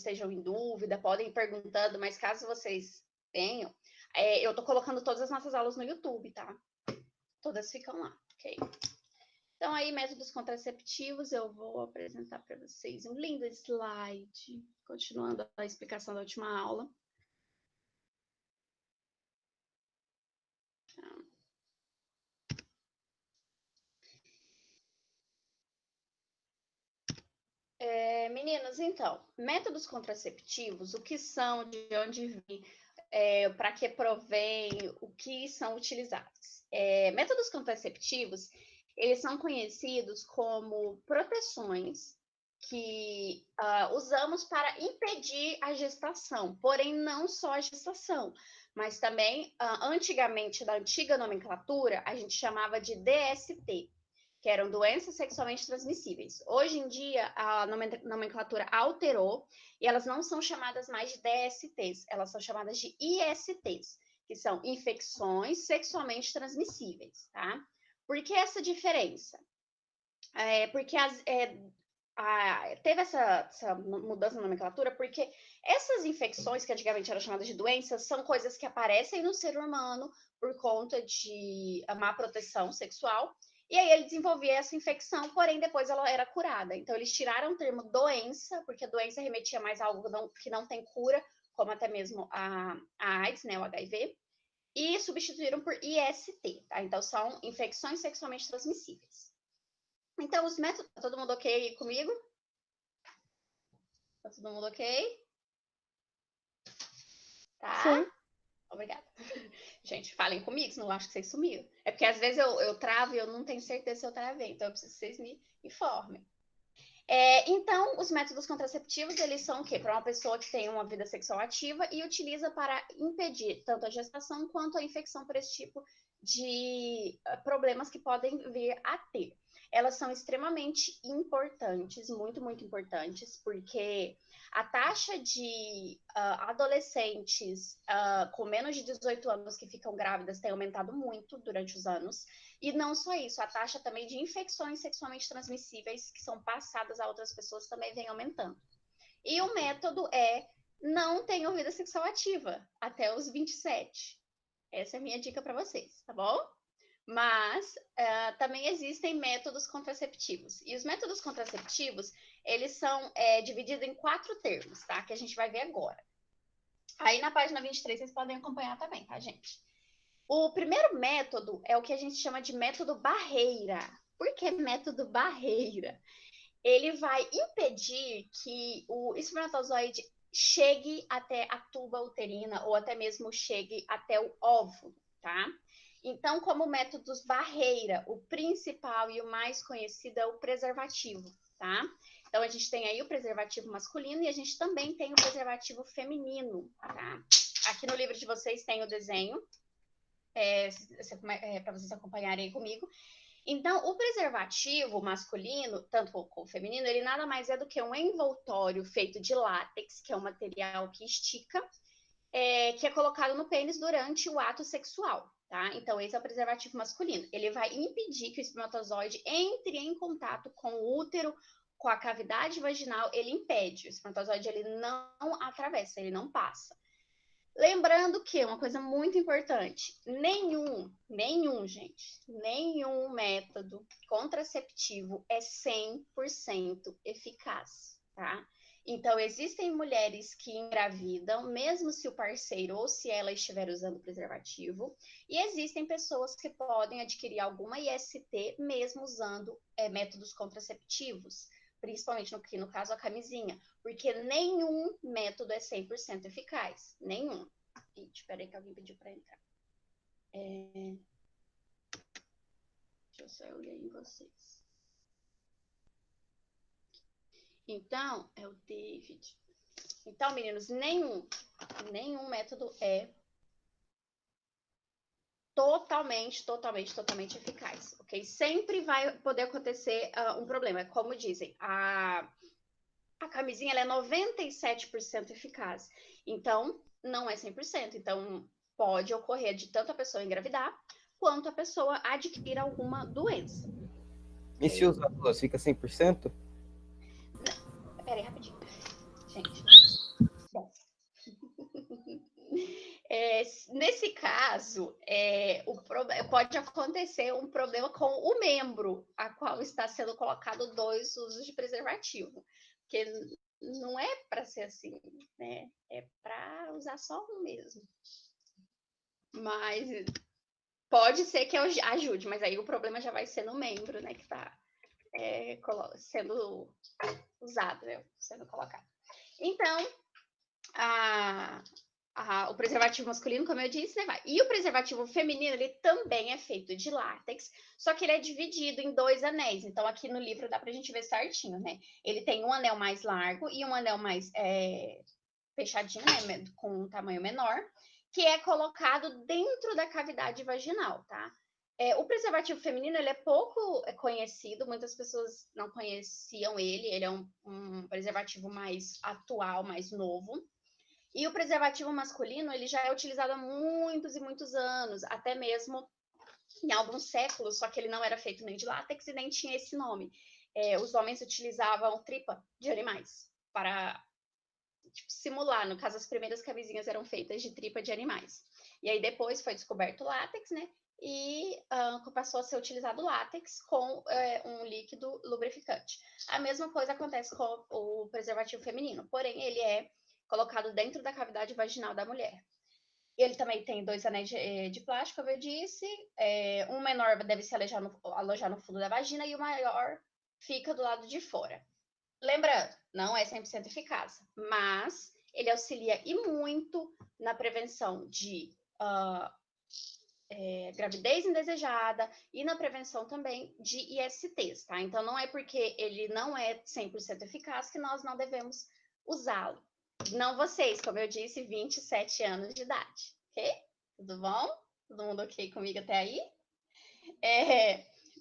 estejam em dúvida, podem ir perguntando, mas caso vocês tenham, eu estou colocando todas as nossas aulas no YouTube, tá? Todas ficam lá, ok? Então, aí, métodos contraceptivos, eu vou apresentar para vocês um lindo slide, continuando a explicação da última aula. Meninos, então, métodos contraceptivos, o que são, de onde vêm, para que provém, o que são utilizados. Métodos contraceptivos, eles são conhecidos como proteções que usamos para impedir a gestação, porém não só a gestação, mas também, antigamente, da antiga nomenclatura, a gente chamava de DST, que eram doenças sexualmente transmissíveis. Hoje em dia, a nomenclatura alterou e elas não são chamadas mais de DSTs, elas são chamadas de ISTs, que são infecções sexualmente transmissíveis, tá? Por que essa diferença? Porque teve essa mudança na nomenclatura, porque essas infecções, que antigamente eram chamadas de doenças, são coisas que aparecem no ser humano por conta de má proteção sexual, e aí ele desenvolvia essa infecção, porém depois ela era curada. Então eles tiraram o termo doença, porque a doença remetia mais a algo que não tem cura, como até mesmo a AIDS, né, o HIV, e substituíram por IST, tá? Então são infecções sexualmente transmissíveis. Então os métodos, tá todo mundo ok comigo? Tá todo mundo ok? Tá? Sim. Obrigada. Gente, falem comigo, senão eu acho que vocês sumiram. É porque às vezes eu travo e eu não tenho certeza se eu travei, então eu preciso que vocês me informem. Então, os métodos contraceptivos, eles são o quê? Para uma pessoa que tem uma vida sexual ativa e utiliza para impedir tanto a gestação quanto a infecção por esse tipo de problemas que podem vir a ter. Elas são extremamente importantes, muito, muito importantes, porque a taxa de adolescentes com menos de 18 anos que ficam grávidas tem aumentado muito durante os anos. E não só isso, a taxa também de infecções sexualmente transmissíveis que são passadas a outras pessoas também vem aumentando. E o método não tenham vida sexual ativa até os 27. Essa é a minha dica para vocês, tá bom? Mas também existem métodos contraceptivos. E os métodos contraceptivos, eles são divididos em 4 termos, tá? Que a gente vai ver agora. Aí na página 23 vocês podem acompanhar também, tá, gente? O primeiro método é o que a gente chama de método barreira. Por que método barreira? Ele vai impedir que o espermatozoide chegue até a tuba uterina ou até mesmo chegue até o óvulo, tá? Então, como métodos barreira, o principal e o mais conhecido é o preservativo, tá? Então, a gente tem aí o preservativo masculino e a gente também tem o preservativo feminino, tá? Aqui no livro de vocês tem o desenho, para vocês acompanharem comigo. Então, o preservativo masculino, tanto como o feminino, ele nada mais é do que um envoltório feito de látex, que é um material que estica, que é colocado no pênis durante o ato sexual, tá? Então, esse é o preservativo masculino. Ele vai impedir que o espermatozoide entre em contato com o útero, com a cavidade vaginal, ele impede. O espermatozoide, ele não atravessa, ele não passa. Lembrando que uma coisa muito importante, nenhum método contraceptivo é 100% eficaz, tá? Então, existem mulheres que engravidam, mesmo se o parceiro ou se ela estiver usando preservativo, e existem pessoas que podem adquirir alguma IST mesmo usando métodos contraceptivos, principalmente no caso a camisinha, porque nenhum método é 100% eficaz, nenhum. Espera aí que alguém pediu para entrar. Deixa eu só olhar em vocês. Então, é o David. Então, meninos, nenhum método é totalmente eficaz, ok? Sempre vai poder acontecer um problema. Como dizem, a camisinha ela é 97% eficaz. Então, não é 100%. Então, pode ocorrer de tanto a pessoa engravidar, quanto a pessoa adquirir alguma doença. E se usar duas, fica 100%? Peraí, rapidinho. Gente, pode acontecer um problema com o membro a qual está sendo colocado 2 usos de preservativo. Porque não é para ser assim, né? É para usar só um mesmo. Mas pode ser que ajude, mas aí o problema já vai ser no membro, né? Que está sendo usado, né? Sendo colocado. Então, o preservativo masculino, como eu disse, né? E o preservativo feminino, ele também é feito de látex, só que ele é dividido em 2 anéis. Então, aqui no livro dá pra gente ver certinho, né? Ele tem um anel mais largo e um anel mais fechadinho, né? Com um tamanho menor, que é colocado dentro da cavidade vaginal, tá? O preservativo feminino, ele é pouco conhecido, muitas pessoas não conheciam ele é um preservativo mais atual, mais novo. E o preservativo masculino, ele já é utilizado há muitos e muitos anos, até mesmo em alguns séculos, só que ele não era feito nem de látex e nem tinha esse nome. Os homens utilizavam tripa de animais para simular, no caso, as primeiras camisinhas eram feitas de tripa de animais. E aí depois foi descoberto o látex, né? E passou a ser utilizado látex com um líquido lubrificante. A mesma coisa acontece com o preservativo feminino, porém ele é colocado dentro da cavidade vaginal da mulher. Ele também tem 2 anéis de plástico, como eu disse. Um menor deve se alojar no fundo da vagina e o maior fica do lado de fora. Lembrando, não é 100% eficaz, mas ele auxilia e muito na prevenção de gravidez indesejada e na prevenção também de ISTs, tá? Então, não é porque ele não é 100% eficaz que nós não devemos usá-lo. Não vocês, como eu disse, 27 anos de idade, ok? Tudo bom? Todo mundo ok comigo até aí?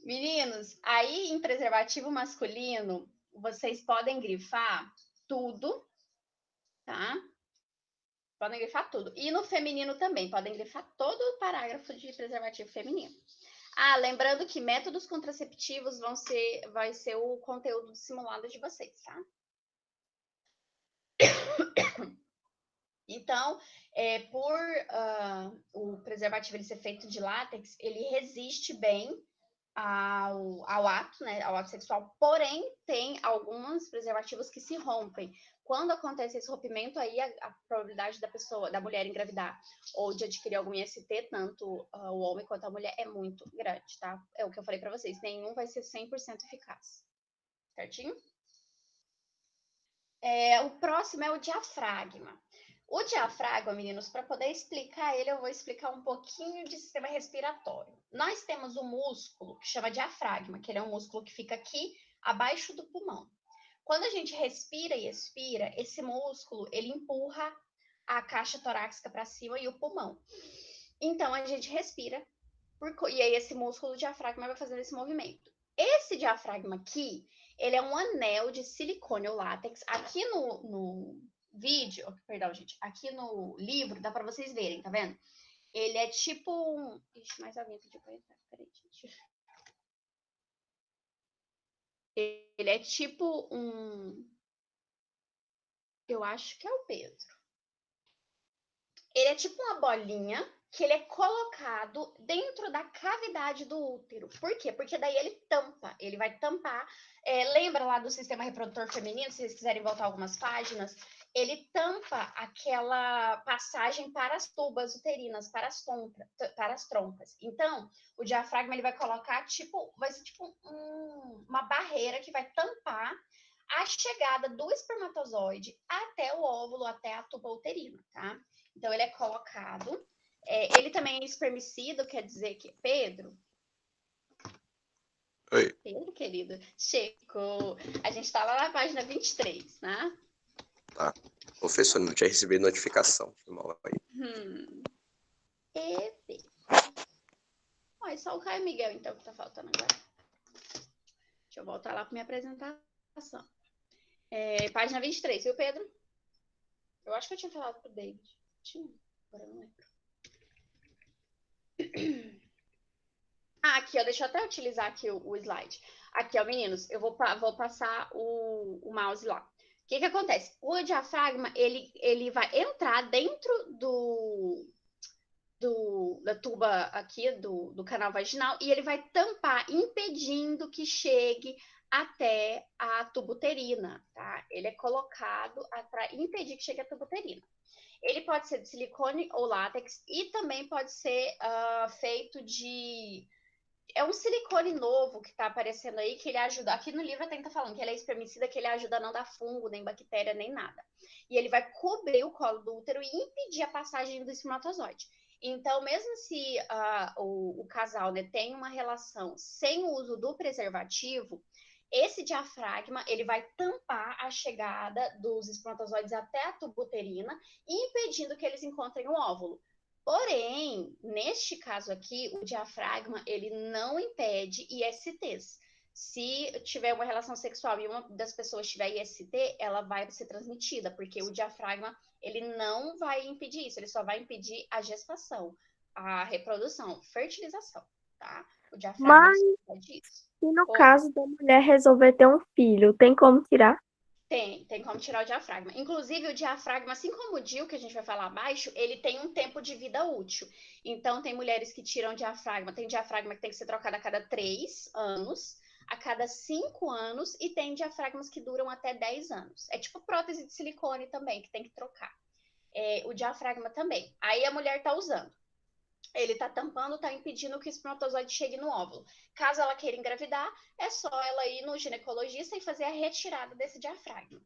Meninos, aí em preservativo masculino, vocês podem grifar tudo, tá? Podem grifar tudo. E no feminino também, podem grifar todo o parágrafo de preservativo feminino. Lembrando que métodos contraceptivos vai ser o conteúdo simulado de vocês, tá? Então, por o preservativo ele ser feito de látex, ele resiste bem ao ato, né, ao ato sexual, porém tem alguns preservativos que se rompem. Quando acontece esse rompimento, aí a probabilidade da mulher engravidar ou de adquirir algum IST, tanto o homem quanto a mulher, é muito grande, tá? É o que eu falei para vocês, nenhum vai ser 100% eficaz. Certinho? O próximo é o diafragma. O diafragma, meninos, para poder explicar ele, eu vou explicar um pouquinho de sistema respiratório. Nós temos um músculo que chama diafragma, que ele é um músculo que fica aqui abaixo do pulmão. Quando a gente respira e expira, esse músculo, ele empurra a caixa torácica para cima e o pulmão. Então, a gente respira, e aí esse músculo diafragma vai fazendo esse movimento. Esse diafragma aqui, ele é um anel de silicone ou látex. Aqui no vídeo, perdão, gente, aqui no livro, dá para vocês verem, tá vendo? Ele é tipo um... Ixi, mais alguém pediu pra entrar, peraí, gente. Ele é tipo um... Eu acho que é o Pedro. Ele é tipo uma bolinha que ele é colocado dentro da cavidade do útero. Por quê? Porque daí ele tampa, ele vai tampar. Lembra lá do sistema reprodutor feminino, se vocês quiserem voltar algumas páginas, ele tampa aquela passagem para as tubas uterinas, para as trompas. Então, o diafragma ele vai colocar vai ser tipo uma barreira que vai tampar a chegada do espermatozoide até o óvulo, até a tuba uterina, tá? Então, ele é colocado. Ele também é espermicida, quer dizer que... Pedro? Oi. Pedro, querido. Chegou. A gente tá lá na página 23, né? Tá. Professor, não tinha recebido notificação. Foi mal aí. É só o Caio Miguel, então, que tá faltando agora. Deixa eu voltar lá para minha apresentação. Página 23, viu, Pedro? Eu acho que eu tinha falado pro David. Tinha, agora eu não lembro. Aqui, ó, deixa eu até utilizar aqui o slide. Aqui, ó, meninos, eu vou passar o mouse lá. O que acontece? O diafragma, ele vai entrar dentro do da tuba aqui, do canal vaginal, e ele vai tampar, impedindo que chegue até a tuba uterina, tá? Ele é colocado para impedir que chegue à tuba uterina. Ele pode ser de silicone ou látex e também pode ser feito de... É um silicone novo que está aparecendo aí, que ele ajuda... Aqui no livro até está falando que ele é espermicida, que ele ajuda a não dar fungo, nem bactéria, nem nada. E ele vai cobrir o colo do útero e impedir a passagem do espermatozoide. Então, mesmo se o casal, né, tem uma relação sem o uso do preservativo, esse diafragma, ele vai tampar a chegada dos espermatozoides até a tuba uterina, impedindo que eles encontrem o óvulo. Porém, neste caso aqui, o diafragma, ele não impede ISTs. Se tiver uma relação sexual e uma das pessoas tiver IST, ela vai ser transmitida, porque o diafragma, ele não vai impedir isso, ele só vai impedir a gestação, a reprodução, fertilização, tá? O diafragma, Mas ele só impede isso. se no caso da mulher resolver ter um filho, tem como tirar? Tem como tirar o diafragma. Inclusive, o diafragma, assim como o DIU, que a gente vai falar abaixo, ele tem um tempo de vida útil. Então, tem mulheres que tiram diafragma, tem diafragma que tem que ser trocado a cada 3 anos, a cada 5 anos, e tem diafragmas que duram até 10 anos. É tipo prótese de silicone também, que tem que trocar. O diafragma também. Aí a mulher tá usando. Ele tá tampando, tá impedindo que o espermatozoide chegue no óvulo. Caso ela queira engravidar, é só ela ir no ginecologista e fazer a retirada desse diafragma.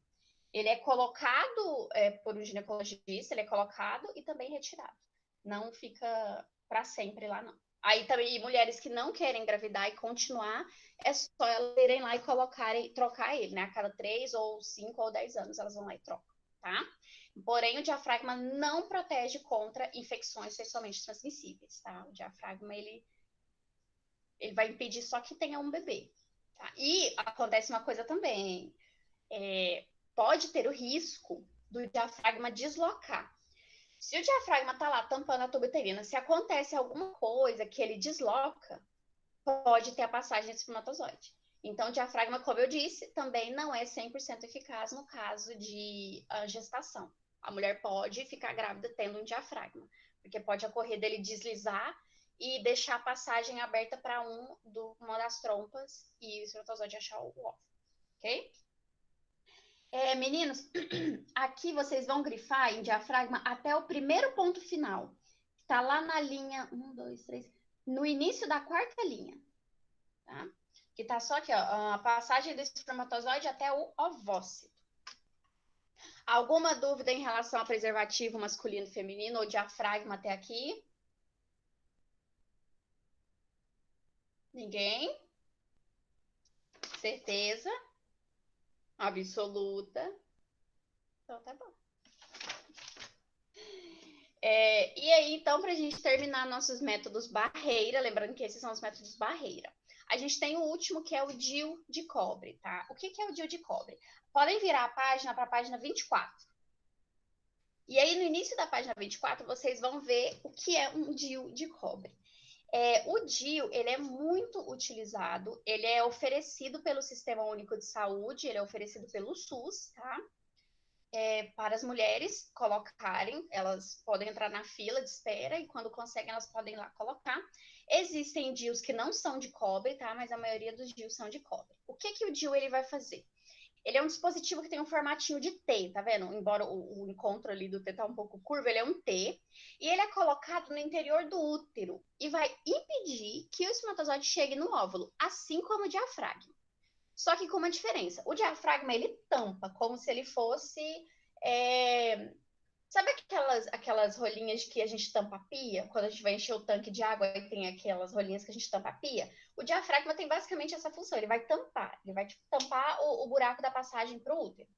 Ele é colocado por um ginecologista, ele é colocado e também retirado. Não fica para sempre lá, não. Aí também, mulheres que não querem engravidar e continuar, é só elas irem lá e trocar ele, né? A cada 3 ou 5 ou 10 anos elas vão lá e trocam, tá? Porém, o diafragma não protege contra infecções sexualmente transmissíveis, tá? O diafragma, ele vai impedir só que tenha um bebê, tá? E acontece uma coisa também, pode ter o risco do diafragma deslocar. Se o diafragma está lá tampando a tuba uterina, se acontece alguma coisa que ele desloca, pode ter a passagem de espermatozoide. Então, o diafragma, como eu disse, também não é 100% eficaz no caso de gestação. A mulher pode ficar grávida tendo um diafragma, porque pode ocorrer dele deslizar e deixar a passagem aberta para uma das trompas e o espermatozoide achar o óvulo, ok? Meninos, aqui vocês vão grifar em diafragma até o primeiro ponto final. Está lá na linha 1, 2, 3, no início da quarta linha. Tá? Que está só aqui, ó, a passagem do espermatozoide até o ovócito. Alguma dúvida em relação ao preservativo masculino e feminino ou diafragma até aqui? Ninguém? Certeza? Absoluta? Então tá bom. E aí, então, para a gente terminar nossos métodos barreira, lembrando que esses são os métodos barreira, a gente tem o último, que é o DIU de cobre, tá? O que é o DIU de cobre? Podem virar a página para a página 24. E aí, no início da página 24, vocês vão ver o que é um DIU de cobre. O DIU, ele é muito utilizado, ele é oferecido pelo Sistema Único de Saúde, ele é oferecido pelo SUS, tá? Para as mulheres colocarem, elas podem entrar na fila de espera e quando conseguem elas podem ir lá colocar. Existem DIUs que não são de cobre, tá? Mas a maioria dos DIUs são de cobre. O que o DIU ele vai fazer? Ele é um dispositivo que tem um formatinho de T, tá vendo? Embora o encontro ali do T tá um pouco curvo, ele é um T. E ele é colocado no interior do útero e vai impedir que o espermatozoide chegue no óvulo, assim como o diafragma. Só que com uma diferença. O diafragma, ele tampa, como se ele fosse... Sabe aquelas rolinhas que a gente tampa a pia? Quando a gente vai encher o tanque de água e tem aquelas rolinhas que a gente tampa a pia? O diafragma tem basicamente essa função. Ele vai tampar. Ele vai tampar o buraco da passagem para o útero.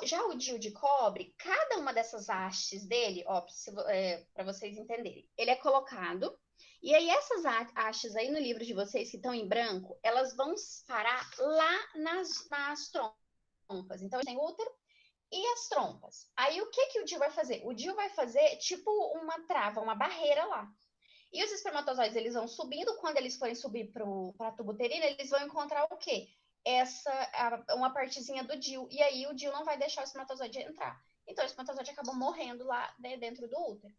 Já o DIU de cobre, cada uma dessas hastes dele, ó, para vocês entenderem, ele é colocado. E aí, essas hastes aí no livro de vocês que estão em branco, elas vão parar lá nas trompas. Então, tem o útero e as trompas. Aí, o que o DIU vai fazer? O DIU vai fazer tipo uma trava, uma barreira lá. E os espermatozoides, eles vão subindo. Quando eles forem subir para a tuba uterina, eles vão encontrar o quê? Uma partezinha do DIU. E aí, o DIU não vai deixar o espermatozoide entrar. Então, o espermatozoide acaba morrendo lá, né, dentro do útero.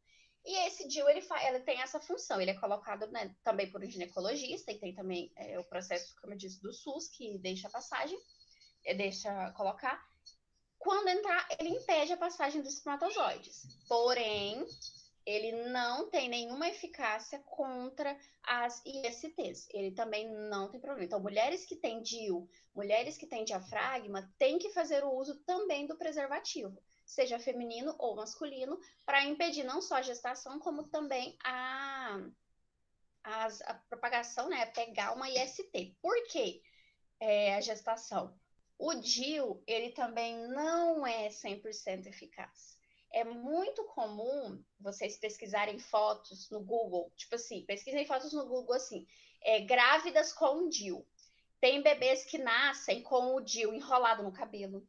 E esse DIU, ele tem essa função, ele é colocado, né, também por um ginecologista, e tem também o processo, como eu disse, do SUS, que deixa a passagem, deixa colocar. Quando entrar, ele impede a passagem dos espermatozoides. Porém, ele não tem nenhuma eficácia contra as ISTs. Ele também não tem problema. Então, mulheres que têm DIU, mulheres que têm diafragma, têm que fazer o uso também do preservativo, seja feminino ou masculino, para impedir não só a gestação, como também a propagação, né? Pegar uma IST. Por quê? A gestação. O DIU, ele também não é 100% eficaz. É muito comum vocês pesquisarem fotos no Google, tipo assim, pesquisem fotos no Google assim, grávidas com DIU. Tem bebês que nascem com o DIU enrolado no cabelo.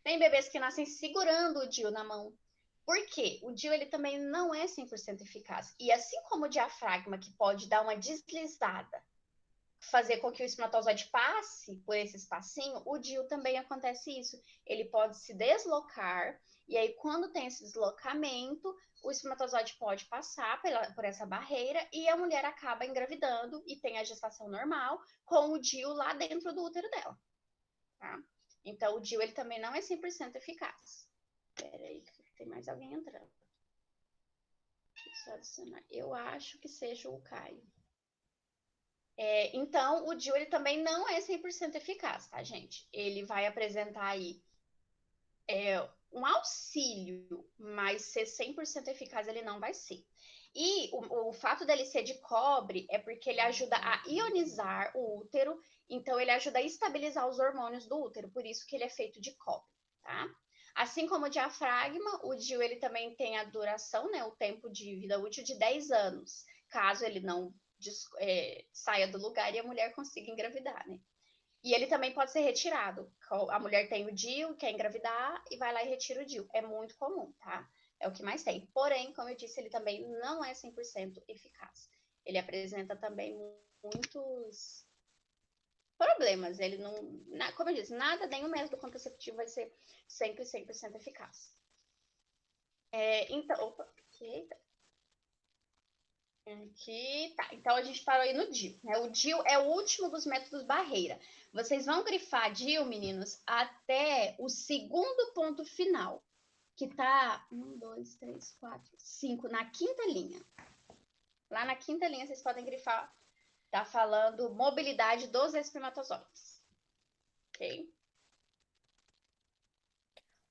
Tem bebês que nascem segurando o DIU na mão. Por quê? O DIU ele também não é 100% eficaz. E assim como o diafragma, que pode dar uma deslizada, fazer com que o espermatozoide passe por esse espacinho, o DIU também acontece isso. Ele pode se deslocar, e aí quando tem esse deslocamento, o espermatozoide pode passar por essa barreira e a mulher acaba engravidando e tem a gestação normal com o DIU lá dentro do útero dela. Tá? Então, o DIU ele também não é 100% eficaz. Espera aí, tem mais alguém entrando. Deixa eu adicionar. Eu acho que seja o Caio. Então, o DIU ele também não é 100% eficaz, tá, gente? Ele vai apresentar aí um auxílio, mas ser 100% eficaz ele não vai ser. E o fato dele ser de cobre é porque ele ajuda a ionizar o útero, então ele ajuda a estabilizar os hormônios do útero, por isso que ele é feito de cobre, tá? Assim como o diafragma, o DIU ele também tem a duração, né, o tempo de vida útil de 10 anos, caso ele não saia do lugar e a mulher consiga engravidar, né? E ele também pode ser retirado. A mulher tem o DIU, quer engravidar e vai lá e retira o DIU. É muito comum, tá? É o que mais tem. Porém, como eu disse, ele também não é 100% eficaz. Ele apresenta também muitos problemas. Ele não, como eu disse, nenhum método contraceptivo vai ser sempre 100% eficaz. Então, eita. Aqui, tá. Então a gente parou aí no DIU, né? O DIU é o último dos métodos barreira. Vocês vão grifar DIU, meninos, até o segundo ponto final, que tá 1, 2, 3, 4, 5, na quinta linha. Lá na quinta linha vocês podem grifar, tá falando mobilidade dos espermatozoides. Ok?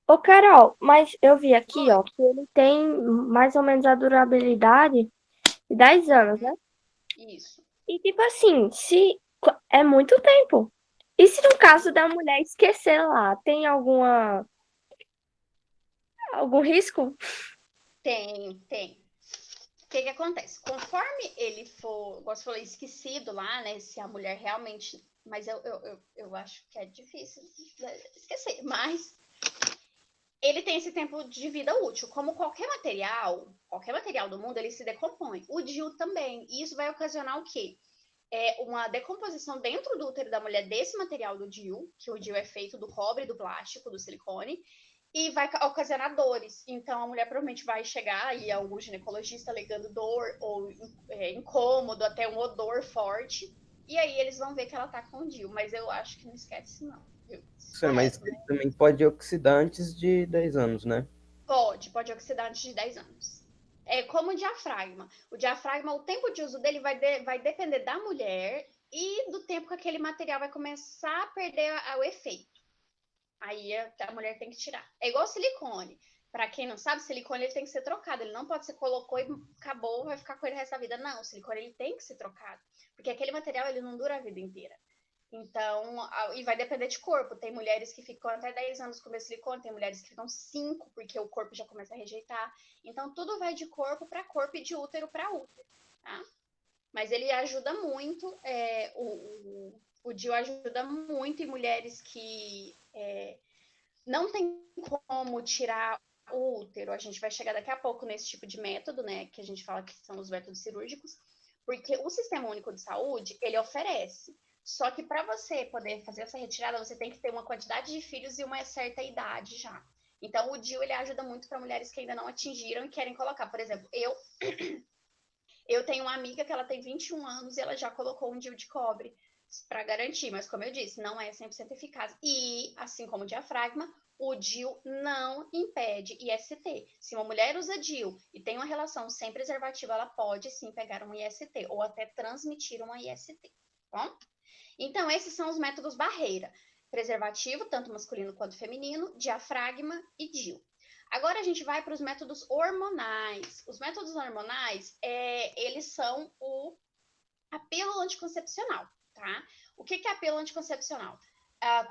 Ô, Carol, mas eu vi aqui, Oi. ó, que ele tem mais ou menos a durabilidade de 10 anos, né? Isso. E tipo assim, se é muito tempo. E se no caso da mulher esquecer lá, tem algum risco? Tem. O que acontece? Conforme ele for, como você falou, esquecido lá, né? Se a mulher realmente. Mas eu acho que é difícil esquecer. Mas ele tem esse tempo de vida útil. Como qualquer material do mundo, ele se decompõe. O DIU também. E isso vai ocasionar o quê? Uma decomposição dentro do útero da mulher desse material do DIU, que o DIU é feito do cobre, do plástico, do silicone, e vai ocasionar dores. Então, a mulher provavelmente vai chegar aí a algum ginecologista alegando dor ou incômodo, até um odor forte, e aí eles vão ver que ela tá com DIU, mas eu acho que não esquece não, viu? Sim, mas Correto, ele né? também pode oxidar antes de 10 anos, né? Pode oxidar antes de 10 anos. É como o diafragma. O diafragma, o tempo de uso dele vai depender da mulher e do tempo que aquele material vai começar a perder o efeito. Aí a mulher tem que tirar. É igual silicone. Para quem não sabe, silicone ele tem que ser trocado. Ele não pode ser colocou e acabou, vai ficar com ele o resto da vida. Não, o silicone ele tem que ser trocado. Porque aquele material ele não dura a vida inteira. Então, e vai depender de corpo. Tem mulheres que ficam até 10 anos com silicone, tem mulheres que ficam 5, porque o corpo já começa a rejeitar. Então, tudo vai de corpo para corpo e de útero para útero, tá? Mas ele ajuda muito, o DIU ajuda muito em mulheres que não tem como tirar o útero. A gente vai chegar daqui a pouco nesse tipo de método, né? Que a gente fala que são os métodos cirúrgicos, porque o Sistema Único de Saúde, ele oferece. Só que para você poder fazer essa retirada, você tem que ter uma quantidade de filhos e uma certa idade já. Então, o DIU, ele ajuda muito para mulheres que ainda não atingiram e querem colocar. Por exemplo, eu tenho uma amiga que ela tem 21 anos e ela já colocou um DIU de cobre para garantir, mas como eu disse, não é 100% eficaz. E, assim como o diafragma, o DIU não impede IST. Se uma mulher usa DIU e tem uma relação sem preservativo, ela pode sim pegar um IST ou até transmitir uma IST, tá bom? Então, esses são os métodos barreira. Preservativo, tanto masculino quanto feminino, diafragma e DIU. Agora a gente vai para os métodos hormonais. Os métodos hormonais, eles são a pílula anticoncepcional, tá? O que é a pílula anticoncepcional?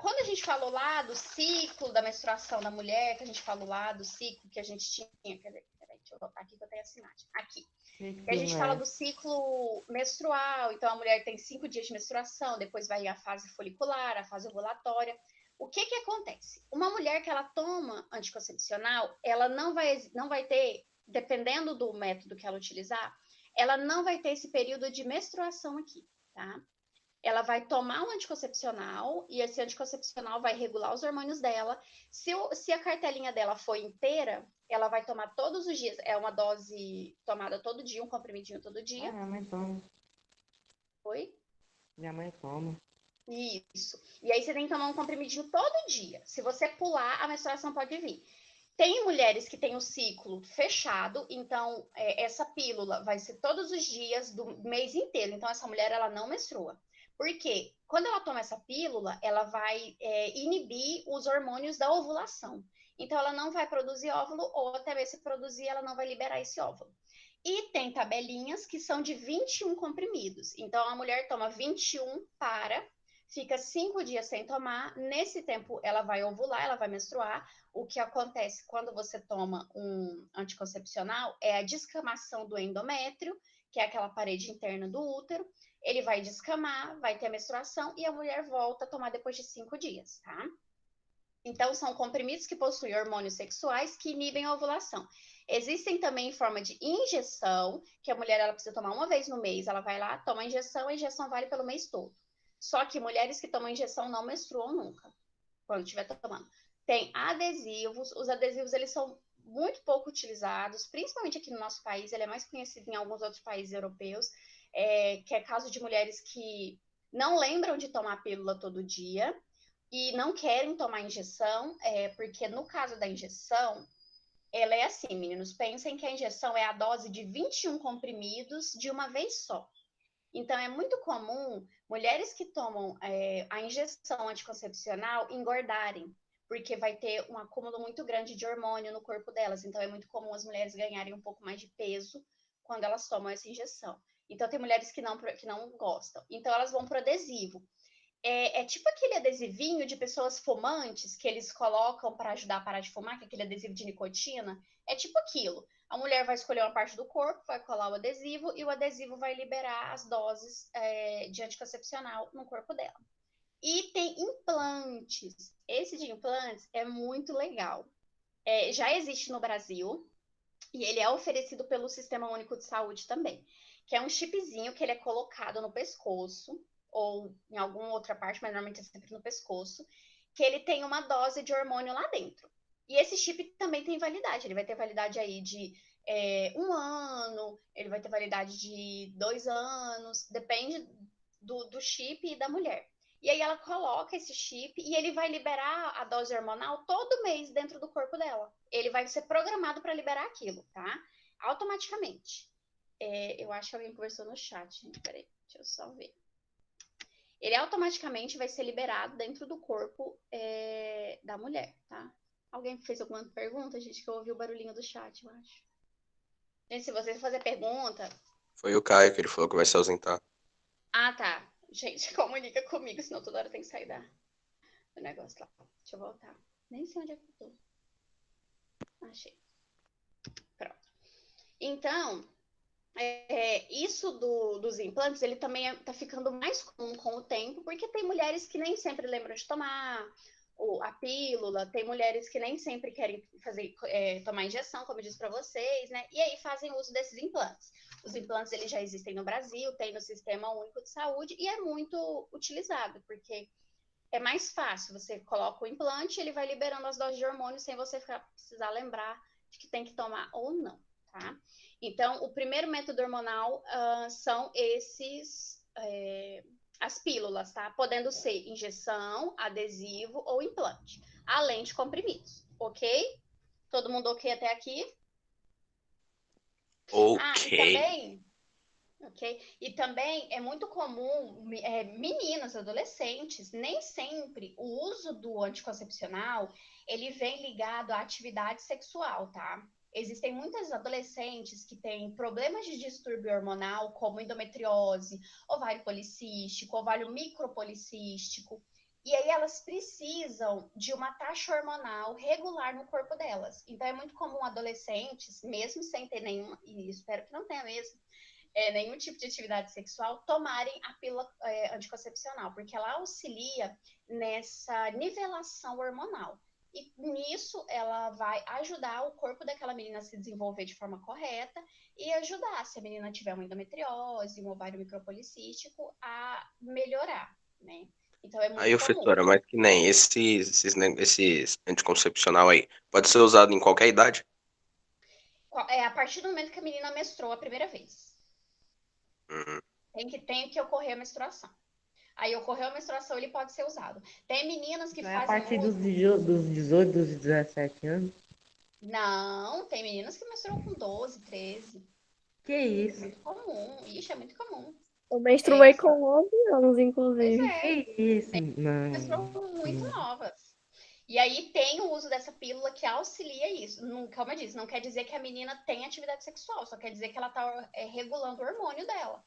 Quando a gente falou lá do ciclo da menstruação da mulher, que a gente falou lá do ciclo que a gente tinha... Peraí, deixa eu voltar aqui que eu tenho assinado. Aqui. Que a gente fala do ciclo menstrual, então a mulher tem 5 dias de menstruação, depois vai a fase folicular, a fase ovulatória. O que acontece? Uma mulher que ela toma anticoncepcional, ela não vai ter, dependendo do método que ela utilizar, ela não vai ter esse período de menstruação aqui, tá? Ela vai tomar um anticoncepcional e esse anticoncepcional vai regular os hormônios dela. Se a cartelinha dela for inteira, ela vai tomar todos os dias. É uma dose tomada todo dia, um comprimidinho todo dia. Minha mãe toma. Oi? Minha mãe toma. Isso. E aí você tem que tomar um comprimidinho todo dia. Se você pular, a menstruação pode vir. Tem mulheres que têm o ciclo fechado, então essa pílula vai ser todos os dias do mês inteiro. Então essa mulher, ela não menstrua. Porque quando ela toma essa pílula, ela vai inibir os hormônios da ovulação. Então ela não vai produzir óvulo, ou até mesmo se produzir, ela não vai liberar esse óvulo. E tem tabelinhas que são de 21 comprimidos. Então a mulher toma 21 fica 5 dias sem tomar. Nesse tempo ela vai ovular, ela vai menstruar. O que acontece quando você toma um anticoncepcional é a descamação do endométrio, que é aquela parede interna do útero. Ele vai descamar, vai ter a menstruação e a mulher volta a tomar depois de 5 dias, tá? Então, são comprimidos que possuem hormônios sexuais que inibem a ovulação. Existem também em forma de injeção, que a mulher ela precisa tomar uma vez no mês. Ela vai lá, toma a injeção vale pelo mês todo. Só que mulheres que tomam injeção não menstruam nunca, quando estiver tomando. Tem adesivos. Os adesivos, eles são muito pouco utilizados, principalmente aqui no nosso país. Ele é mais conhecido em alguns outros países europeus, que é caso de mulheres que não lembram de tomar a pílula todo dia e não querem tomar injeção, porque no caso da injeção, ela é assim, meninos, pensem que a injeção é a dose de 21 comprimidos de uma vez só. Então, é muito comum mulheres que tomam a injeção anticoncepcional engordarem, porque vai ter um acúmulo muito grande de hormônio no corpo delas. Então, é muito comum as mulheres ganharem um pouco mais de peso quando elas tomam essa injeção. Então, tem mulheres que não gostam. Então, elas vão para o adesivo. É tipo aquele adesivinho de pessoas fumantes que eles colocam para ajudar a parar de fumar, que é aquele adesivo de nicotina. É tipo aquilo. A mulher vai escolher uma parte do corpo, vai colar o adesivo e o adesivo vai liberar as doses de anticoncepcional no corpo dela. E tem implantes. Esse de implantes é muito legal. Já existe no Brasil e ele é oferecido pelo Sistema Único de Saúde também, que é um chipzinho que ele é colocado no pescoço ou em alguma outra parte, mas normalmente é sempre no pescoço, que ele tem uma dose de hormônio lá dentro. E esse chip também tem validade. Ele vai ter validade aí de 1 ano, ele vai ter validade de 2 anos, depende do chip e da mulher. E aí ela coloca esse chip e ele vai liberar a dose hormonal todo mês dentro do corpo dela. Ele vai ser programado para liberar aquilo, tá? Automaticamente. Eu acho que alguém conversou no chat, gente. Peraí, deixa eu só ver. Ele automaticamente vai ser liberado dentro do corpo da mulher, tá? Alguém fez alguma pergunta, gente? Que eu ouvi o barulhinho do chat, eu acho. Gente, se vocês fazer pergunta... Foi o Caio que ele falou que vai se ausentar. Ah, tá. Gente, comunica comigo, senão toda hora tem que sair do negócio lá. Deixa eu voltar. Nem sei onde é que eu tô. Achei. Pronto. Então... isso dos implantes, ele também tá ficando mais comum com o tempo, porque tem mulheres que nem sempre lembram de tomar a pílula, tem mulheres que nem sempre querem tomar injeção, como eu disse para vocês, né? E aí fazem uso desses implantes. Os implantes, eles já existem no Brasil, tem no Sistema Único de Saúde, e é muito utilizado, porque é mais fácil. Você coloca o implante, ele vai liberando as doses de hormônio sem você precisar lembrar de que tem que tomar ou não, tá? Então, o primeiro método hormonal são as pílulas, tá? Podendo ser injeção, adesivo ou implante, além de comprimidos, ok? Todo mundo ok até aqui? Ok. E também... Ok? E também é muito comum meninas, adolescentes, nem sempre o uso do anticoncepcional ele vem ligado à atividade sexual, tá? Existem muitas adolescentes que têm problemas de distúrbio hormonal, como endometriose, ovário policístico, ovário micropolicístico, e aí elas precisam de uma taxa hormonal regular no corpo delas. Então é muito comum adolescentes, mesmo sem ter nenhum, e espero que não tenha mesmo, nenhum tipo de atividade sexual, tomarem a pílula anticoncepcional, porque ela auxilia nessa nivelação hormonal. E nisso ela vai ajudar o corpo daquela menina a se desenvolver de forma correta e ajudar, se a menina tiver uma endometriose, um ovário micropolicístico, a melhorar, né? Então é Aí, muito comum. professora, mas que nem esses anticoncepcional aí, pode ser usado em qualquer idade? A partir do momento que a menina menstruou a primeira vez. Hum. Tem que ocorrer a menstruação. Aí ocorreu a menstruação, ele pode ser usado. Tem meninas que Não é a fazem partir uso. dos 18, dos 17 anos? Não, tem meninas que menstruam com 12, 13. Que isso? Muito comum. Ixi, é muito comum. Eu menstruei com 11 anos, Pois inclusive. é, Que isso? menstruam Não. muito novas. E aí tem o uso dessa pílula que auxilia isso. Não, como eu disse, não quer dizer que a menina tem atividade sexual, só quer dizer que ela está regulando o hormônio dela.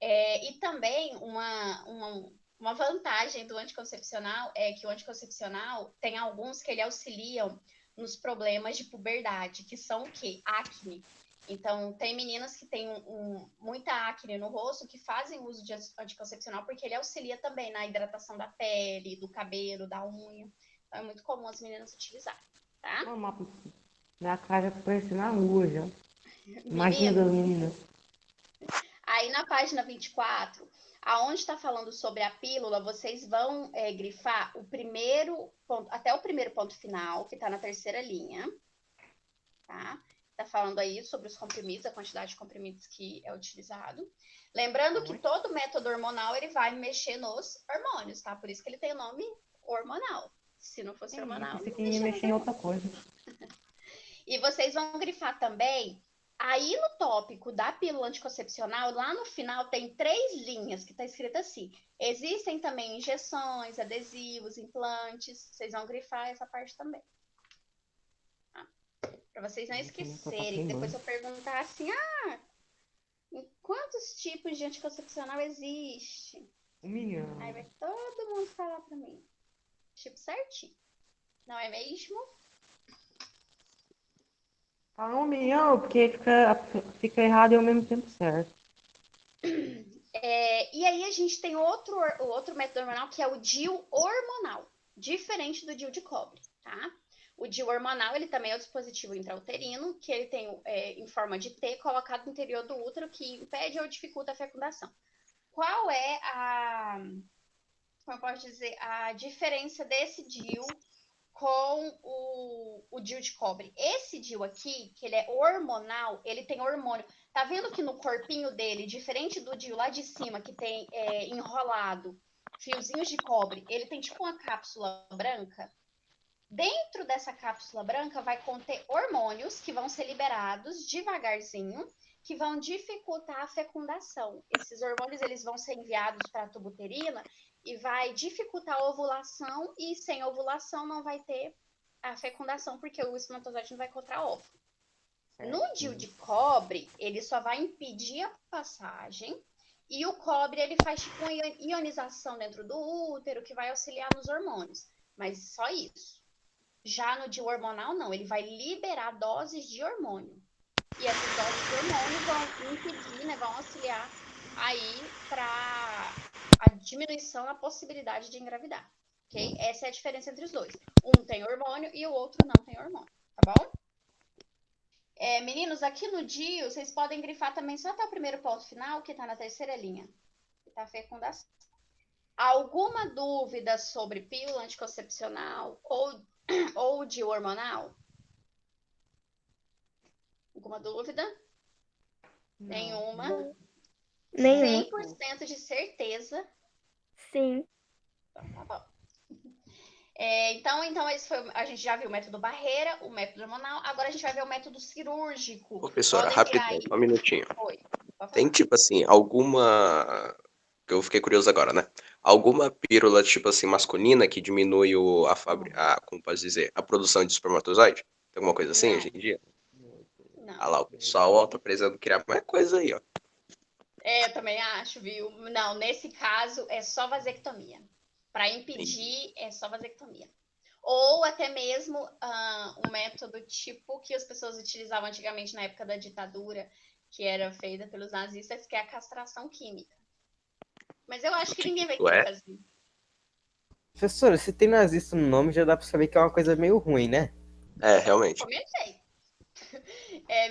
E também uma vantagem do anticoncepcional é que o anticoncepcional tem alguns que ele auxiliam nos problemas de puberdade, que são o quê? Acne. Então, tem meninas que têm muita acne no rosto que fazem uso de anticoncepcional porque ele auxilia também na hidratação da pele, do cabelo, da unha. Então, é muito comum as meninas utilizarem, tá? Mano, minha cara parecendo na rua já. Imagina das Meninos, meninas. aí na página 24, aonde está falando sobre a pílula, vocês vão grifar o primeiro ponto, até o primeiro ponto final, que está na terceira linha, tá? Está falando aí sobre os comprimidos, a quantidade de comprimidos que é utilizado. Lembrando que todo método hormonal, ele vai mexer nos hormônios, tá? Por isso que ele tem o nome hormonal. Se não fosse hormonal, Pensei não que ia mexia nos mexer em outra hormônios. coisa. E vocês vão grifar também, aí no tópico da pílula anticoncepcional, lá no final tem 3 linhas que está escrito assim. Existem também injeções, adesivos, implantes. Vocês vão grifar essa parte também. Tá? Para vocês não esquecerem. Depois eu perguntar assim, quantos tipos de anticoncepcional existe? Um milhão. Aí vai todo mundo falar para mim. Tipo certinho. Não é mesmo? Fala um milhão, porque fica errado e ao mesmo tempo certo. E aí a gente tem outro método hormonal que é o DIU hormonal, diferente do DIU de cobre, tá? O DIU hormonal, ele também é um dispositivo intrauterino, que ele tem em forma de T colocado no interior do útero, que impede ou dificulta a fecundação. Qual é como eu posso dizer, a diferença desse DIU com o DIU de cobre? Esse DIU aqui, que ele é hormonal, ele tem hormônio. Tá vendo que no corpinho dele, diferente do DIU lá de cima, que tem enrolado fiozinhos de cobre, ele tem tipo uma cápsula branca. Dentro dessa cápsula branca vai conter hormônios que vão ser liberados devagarzinho, que vão dificultar a fecundação. Esses hormônios eles vão ser enviados para a tuba uterina e vai dificultar a ovulação, e sem ovulação não vai ter a fecundação, porque o espermatozoide não vai encontrar óvulo. No DIU de cobre, ele só vai impedir a passagem, e o cobre ele faz tipo uma ionização dentro do útero, que vai auxiliar nos hormônios. Mas só isso. Já no DIU hormonal, não. Ele vai liberar doses de hormônio. E essas doses de hormônio vão impedir, né, vão auxiliar aí para a diminuição da possibilidade de engravidar. Ok? Essa é a diferença entre os dois. Um tem hormônio e o outro não tem hormônio. Tá bom? Meninos, aqui no DIU, vocês podem grifar também só até o primeiro ponto final, que está na terceira linha. Que está a fecundação. Alguma dúvida sobre pílula anticoncepcional ou de hormonal? Alguma dúvida? Não. Nenhuma? Nenhum. 100% de certeza? Sim. Então, tá bom. Então esse foi, a gente já viu o método barreira, o método hormonal, agora a gente vai ver o método cirúrgico. Professora, Podem virar rapidão, aí. só um minutinho. Oi, pode Tem falar. tipo assim, alguma. Que eu fiquei curioso agora, né? Alguma pílula, tipo assim, masculina que diminui como posso dizer, a produção de espermatozoide? Tem alguma coisa assim Não. hoje em dia? Não. Ah lá, o pessoal ó, tá precisando criar mais coisa aí, ó. Eu também acho, viu? Não, nesse caso é só vasectomia. Para impedir, é só vasectomia. Ou até mesmo um método tipo que as pessoas utilizavam antigamente na época da ditadura, que era feita pelos nazistas, que é a castração química. Mas eu acho que ninguém vai Isso querer é? fazer. Professora, se tem nazista no nome, já dá pra saber que é uma coisa meio ruim, né? É, realmente. Comecei.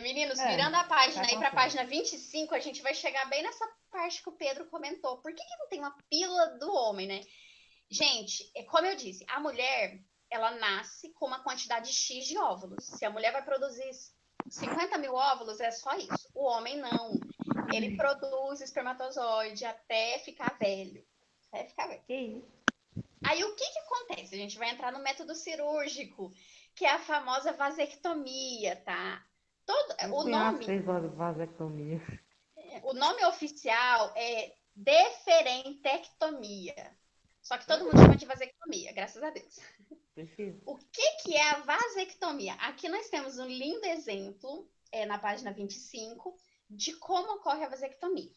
Meninos, É, virando a página tá aí para a passando. página 25, a gente vai chegar bem nessa parte que o Pedro comentou. Por que não tem uma pílula do homem, né? Gente, como eu disse, a mulher, ela nasce com uma quantidade X de óvulos. Se a mulher vai produzir 50 mil óvulos, é só isso. O homem não. Ele produz espermatozoide até ficar velho. Até ficar velho. Que isso? Aí o que acontece? A gente vai entrar no método cirúrgico, que é a famosa vasectomia, tá? Meu O cunhado nome, fez uma vasectomia. o nome oficial é deferentectomia. Só que todo mundo chama de vasectomia, graças a Deus. Preciso. O que é a vasectomia? Aqui nós temos um lindo exemplo, na página 25, de como ocorre a vasectomia.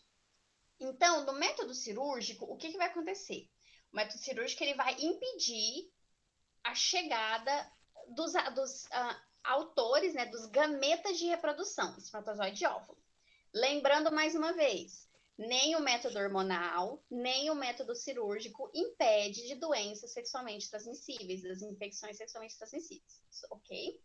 Então, no método cirúrgico, o que vai acontecer? O método cirúrgico ele vai impedir a chegada dos autores, né, dos gametas de reprodução, espermatozoide e óvulo. Lembrando mais uma vez, nem o método hormonal, nem o método cirúrgico impede de doenças sexualmente transmissíveis, das infecções sexualmente transmissíveis, ok?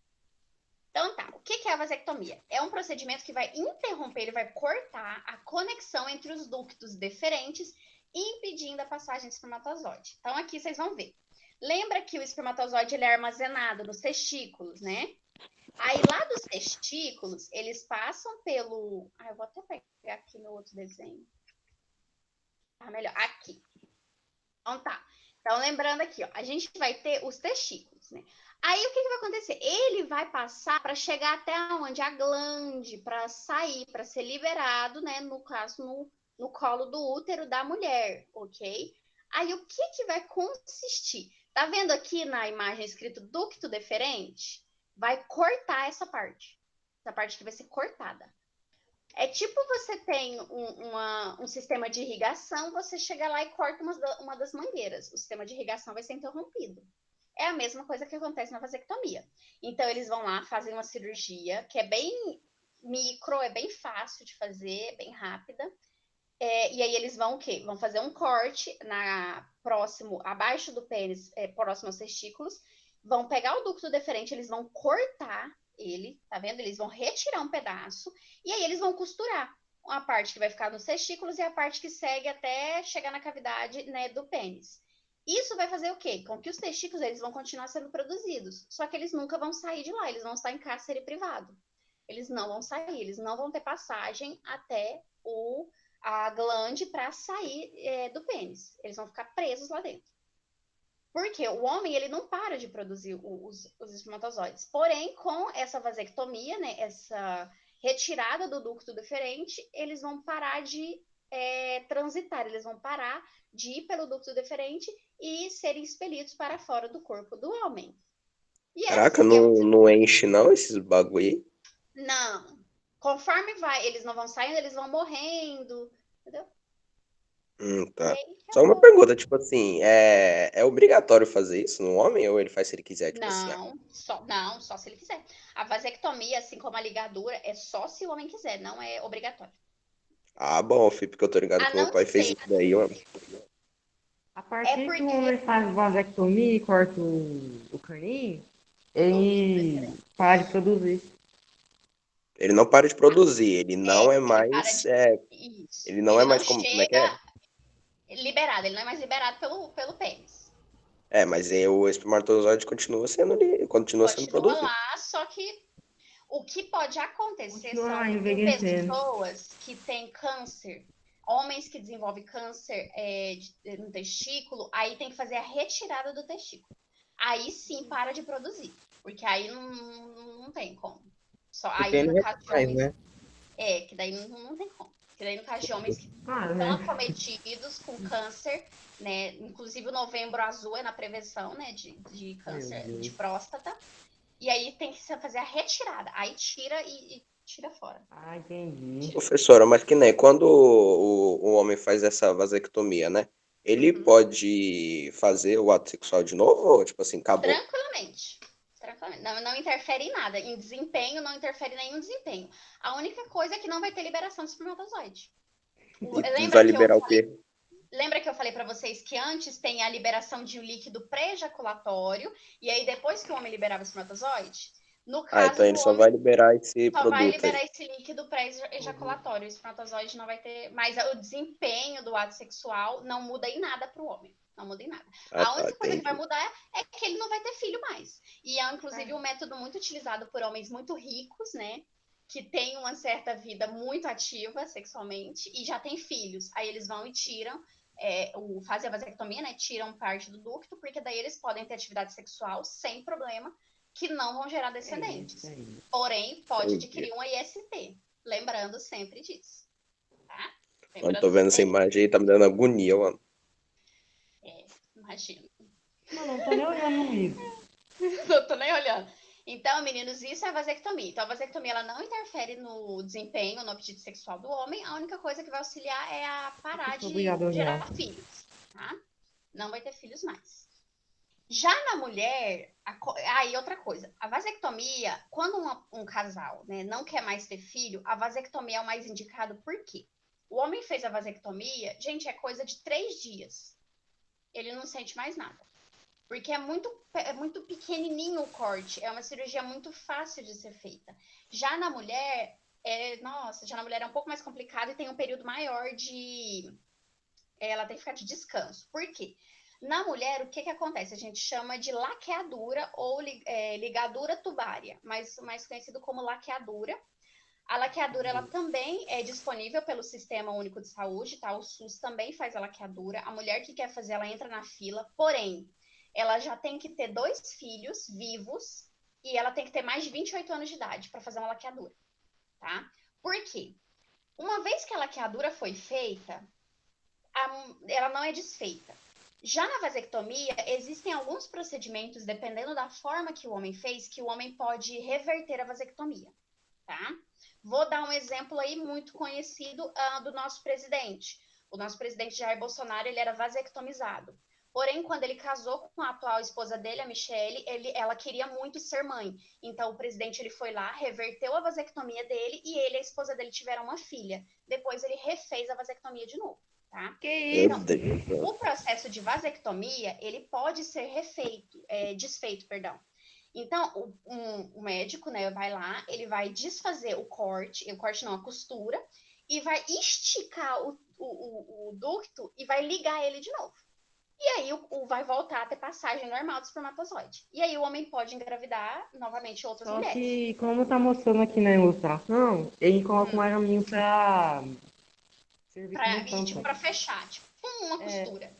Então tá, o que é a vasectomia? É um procedimento que vai interromper, ele vai cortar a conexão entre os ductos deferentes, impedindo a passagem do espermatozoide. Então aqui vocês vão ver. Lembra que o espermatozoide ele é armazenado nos testículos, né? Aí lá dos testículos, eles passam pelo... eu vou até pegar aqui no outro desenho. Tá melhor. Aqui. Então tá. Então lembrando aqui, ó, a gente vai ter os testículos, né? Aí o que vai acontecer? Ele vai passar para chegar até onde? A glande, para sair, para ser liberado, né? No caso, no colo do útero da mulher, ok? Aí o que vai consistir? Tá vendo aqui na imagem escrito ducto deferente? Vai cortar essa parte. Essa parte que vai ser cortada. É tipo você tem um sistema de irrigação, você chega lá e corta uma das mangueiras. O sistema de irrigação vai ser interrompido. É a mesma coisa que acontece na vasectomia. Então, eles vão lá, fazem uma cirurgia, que é bem micro, é bem fácil de fazer, é bem rápida. E aí eles vão o quê? Vão fazer um corte abaixo do pênis, próximo aos testículos, vão pegar o ducto deferente, eles vão cortar ele, tá vendo? Eles vão retirar um pedaço, e aí eles vão costurar a parte que vai ficar nos testículos e a parte que segue até chegar na cavidade, né, do pênis. Isso vai fazer o quê? Com que os testículos eles vão continuar sendo produzidos, só que eles nunca vão sair de lá, eles vão estar em cárcere privado. Eles não vão sair, eles não vão ter passagem até a glande para sair do pênis. Eles vão ficar presos lá dentro. Porque o homem ele não para de produzir os espermatozoides. Porém, com essa vasectomia, né, essa retirada do ducto deferente, eles vão parar de transitar, eles vão parar de ir pelo ducto deferente e serem expelidos para fora do corpo do homem. E Caraca, não enche não esses bagulho aí? Não. Conforme eles não vão saindo, eles vão morrendo, entendeu? Tá. Só uma pergunta, tipo assim, é obrigatório fazer isso no homem ou ele faz se ele quiser, tipo assim? Só se ele quiser. A vasectomia, assim como a ligadura, é só se o homem quiser, não é obrigatório. Ah, bom, filho, porque eu tô ligado que meu pai fez isso daí, mano. A partir que o homem faz vasectomia e corta o caninho, ele para de produzir. Ele não para de produzir, ele não é mais. Isso. Ele não é mais como é que é? Liberado, ele não é mais liberado pelo pênis. Mas aí o espermatozoide continua sendo Continua produzido. lá, só que o que pode acontecer Continua são lá que tem envelhecendo. pessoas que têm câncer, homens que desenvolvem câncer no testículo, aí tem que fazer a retirada do testículo. Aí sim para de produzir, porque aí não tem como. Só Porque aí aí no não caso de faz, homens, né? que daí não tem como. Que daí no caso de homens que Claro, estão né? acometidos com câncer, né? Inclusive o Novembro Azul é na prevenção, né, de Meu câncer de Deus. próstata. E aí tem que fazer a retirada. Aí tira e tira fora. Ah, entendi. Professora, mas que nem quando o homem faz essa vasectomia, né? Ele Uhum. pode fazer o ato sexual de novo ou, tipo assim, acabou? Tranquilamente. Tranquilamente. Não interfere em nada. Em desempenho, não interfere em nenhum desempenho. A única coisa é que não vai ter liberação de espermatozoide. E vai liberar o quê? Lembra que eu falei para vocês que antes tem a liberação de um líquido pré-ejaculatório e aí depois que o homem liberava o espermatozoide? No caso Então do ele só homem, vai liberar esse só vai produto aí. liberar esse líquido pré-ejaculatório. O espermatozoide não vai ter. Mas o desempenho do ato sexual não muda em nada para o homem. Não muda em nada. A Tá, única coisa que vai entendi. mudar é que ele não vai ter filho mais. E é, inclusive, um método muito utilizado por homens muito ricos, né? Que têm uma certa vida muito ativa sexualmente e já têm filhos. Aí eles vão e tiram. Fazem a vasectomia, né? Tiram parte do ducto, porque daí eles podem ter atividade sexual sem problema, que não vão gerar descendentes. É isso. Porém, pode Entendi. adquirir um IST. Lembrando sempre disso. Tá? Mano, tô Lembrando vendo essa sempre. imagem aí, tá me dando agonia, mano. Imagina. Não tô nem olhando no livro. Não tô nem olhando. Então, meninos, isso é a vasectomia. Então, a vasectomia ela não interfere no desempenho, no apetite sexual do homem. A única coisa que vai auxiliar é a parar Sou de obrigada a olhar. gerar filhos. Tá? Não vai ter filhos mais. Já na mulher, aí outra coisa, a vasectomia, quando um casal, né, não quer mais ter filho, a vasectomia é o mais indicado, por quê? O homem fez a vasectomia, gente, é coisa de 3 dias. Ele não sente mais nada. Porque é muito pequenininho o corte, é uma cirurgia muito fácil de ser feita. Já na mulher, já na mulher é um pouco mais complicado e tem um período maior ela tem que ficar de descanso. Por quê? Na mulher, o que acontece? A gente chama de laqueadura ou ligadura tubária, mais conhecido como laqueadura. A laqueadura ela também é disponível pelo Sistema Único de Saúde, tá? O SUS também faz a laqueadura. A mulher que quer fazer, ela entra na fila, porém, ela já tem que ter 2 filhos vivos e ela tem que ter mais de 28 anos de idade para fazer uma laqueadura, tá? Por quê? Uma vez que a laqueadura foi feita, ela não é desfeita. Já na vasectomia, existem alguns procedimentos, dependendo da forma que o homem fez, que o homem pode reverter a vasectomia, tá? Vou dar um exemplo aí muito conhecido do nosso presidente. O nosso presidente Jair Bolsonaro, ele era vasectomizado. Porém, quando ele casou com a atual esposa dele, a Michelle, ela queria muito ser mãe. Então, o presidente ele foi lá, reverteu a vasectomia dele e ele e a esposa dele tiveram uma filha. Depois, ele refez a vasectomia de novo, tá? Que Meu Então, isso? Deus. o processo de vasectomia, ele pode ser desfeito, perdão. Então, o médico, né, vai lá, ele vai desfazer o corte não, a costura, e vai esticar o ducto e vai ligar ele de novo. E aí vai voltar a ter passagem normal do espermatozoide. E aí o homem pode engravidar novamente outras Só mulheres. que, como tá mostrando aqui na ilustração, ele coloca um araminho pra servir como Tipo, tampa. pra fechar, tipo uma É. costura.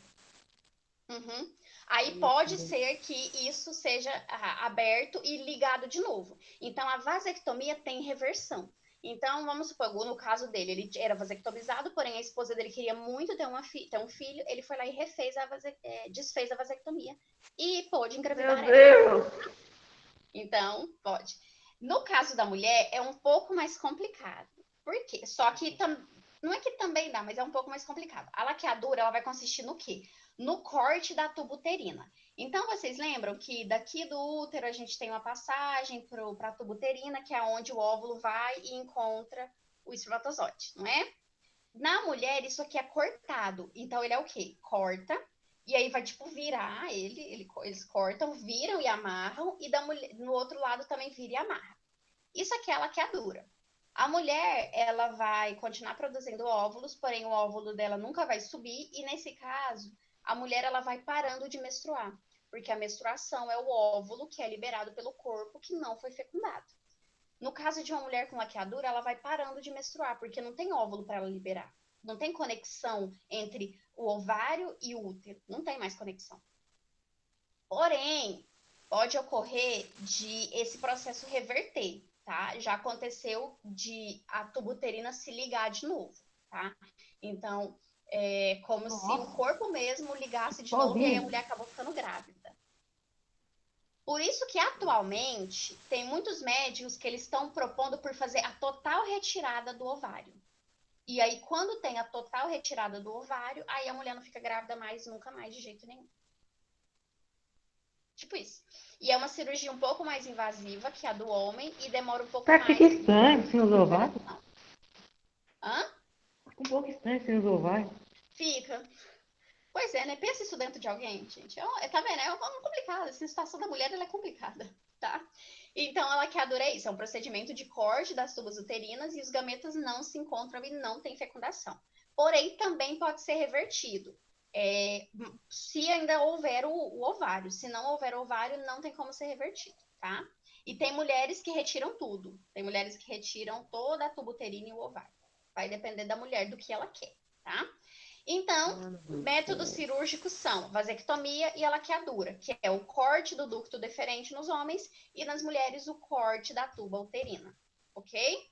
Uhum. Aí Isso, pode né? ser que isso seja aberto e ligado de novo. Então, a vasectomia tem reversão. Então, vamos supor, no caso dele, ele era vasectomizado, porém a esposa dele queria muito ter um filho, ele foi lá e desfez a vasectomia e pôde Meu engravidar ela. Deus! Então, pode. No caso da mulher, é um pouco mais complicado. Por quê? Só que não é que também dá, mas é um pouco mais complicado. A laqueadura, ela vai consistir no quê? No corte da tuba uterina. Então, vocês lembram que daqui do útero a gente tem uma passagem para a tuba uterina, que é onde o óvulo vai e encontra o espermatozoide, não é? Na mulher, isso aqui é cortado. Então, ele é o quê? Corta, e aí vai, tipo, virar eles cortam, viram e amarram, e no outro lado também vira e amarra. Isso aqui é a laqueadura. A mulher, ela vai continuar produzindo óvulos, porém o óvulo dela nunca vai subir, e nesse caso, a mulher ela vai parando de menstruar, porque a menstruação é o óvulo que é liberado pelo corpo que não foi fecundado. No caso de uma mulher com laqueadura, ela vai parando de menstruar, porque não tem óvulo para ela liberar. Não tem conexão entre o ovário e o útero. Não tem mais conexão. Porém, pode ocorrer de esse processo reverter, tá? Já aconteceu de a tuba uterina se ligar de novo, tá? Então, é como se o corpo mesmo ligasse de novo e aí a mulher acabou ficando grávida. Por isso que atualmente tem muitos médicos que eles estão propondo por fazer a total retirada do ovário. E aí, quando tem a total retirada do ovário, aí a mulher não fica grávida mais, nunca mais, de jeito nenhum. Tipo isso. E é uma cirurgia um pouco mais invasiva que a do homem e demora um pouco Tá, mais. fica estranho sem os ovários. Hã? Fica um pouco estranho sem os ovários. Fica. Pois é, né? Pensa isso dentro de alguém, gente. Tá vendo? É complicado. Essa situação da mulher, ela é complicada, tá? Então, a laqueadura é isso. É um procedimento de corte das tubas uterinas e os gametas não se encontram e não tem fecundação. Porém, também pode ser revertido. Se ainda houver o ovário. Se não houver ovário, não tem como ser revertido, tá? E tem mulheres que retiram tudo. Tem mulheres que retiram toda a tuba uterina e o ovário. Vai depender da mulher, do que ela quer, tá? Então, métodos cirúrgicos são vasectomia e a laqueadura, que é o corte do ducto deferente nos homens e nas mulheres o corte da tuba uterina, ok?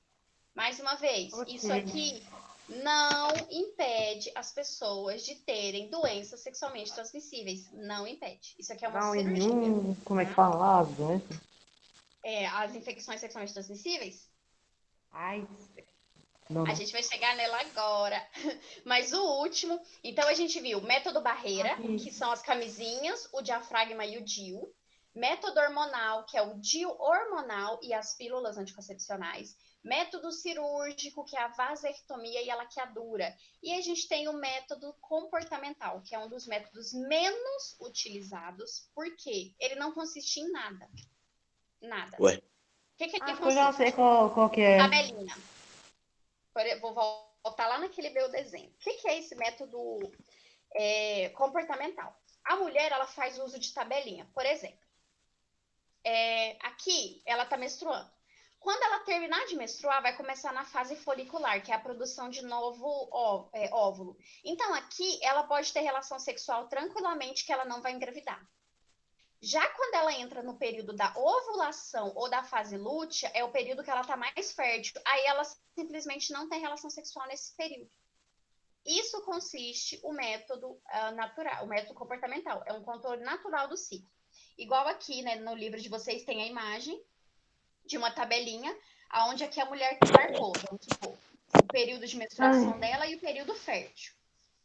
Mais uma vez, isso aqui não impede as pessoas de terem doenças sexualmente transmissíveis, não impede. Isso aqui é uma cirurgia. Como é que fala lá, as doenças? As infecções sexualmente transmissíveis? Ai, não. A gente vai chegar nela agora. Mas o último, então a gente viu método barreira, que são as camisinhas, o diafragma e o DIU. Método hormonal, que é o DIU hormonal e as pílulas anticoncepcionais. Método cirúrgico, que é a vasectomia e a laqueadura. E a gente tem o método comportamental, que é um dos métodos menos utilizados, porque ele não consiste em nada. Nada. Ué? O que ele consiste? Eu já sei qual que é. Tabelinha. Vou voltar lá naquele meu desenho. O que é esse método comportamental? A mulher, ela faz uso de tabelinha. Por exemplo, aqui, ela está menstruando. Quando ela terminar de menstruar, vai começar na fase folicular, que é a produção de novo óvulo. Então, aqui, ela pode ter relação sexual tranquilamente, que ela não vai engravidar. Já quando ela entra no período da ovulação ou da fase lútea, é o período que ela está mais fértil. Aí ela simplesmente não tem relação sexual nesse período. Isso consiste o método natural, o método comportamental. É um controle natural do ciclo. Igual aqui, né, no livro de vocês tem a imagem de uma tabelinha, onde aqui a mulher marcou, vamos supor, o período de menstruação dela e o período fértil.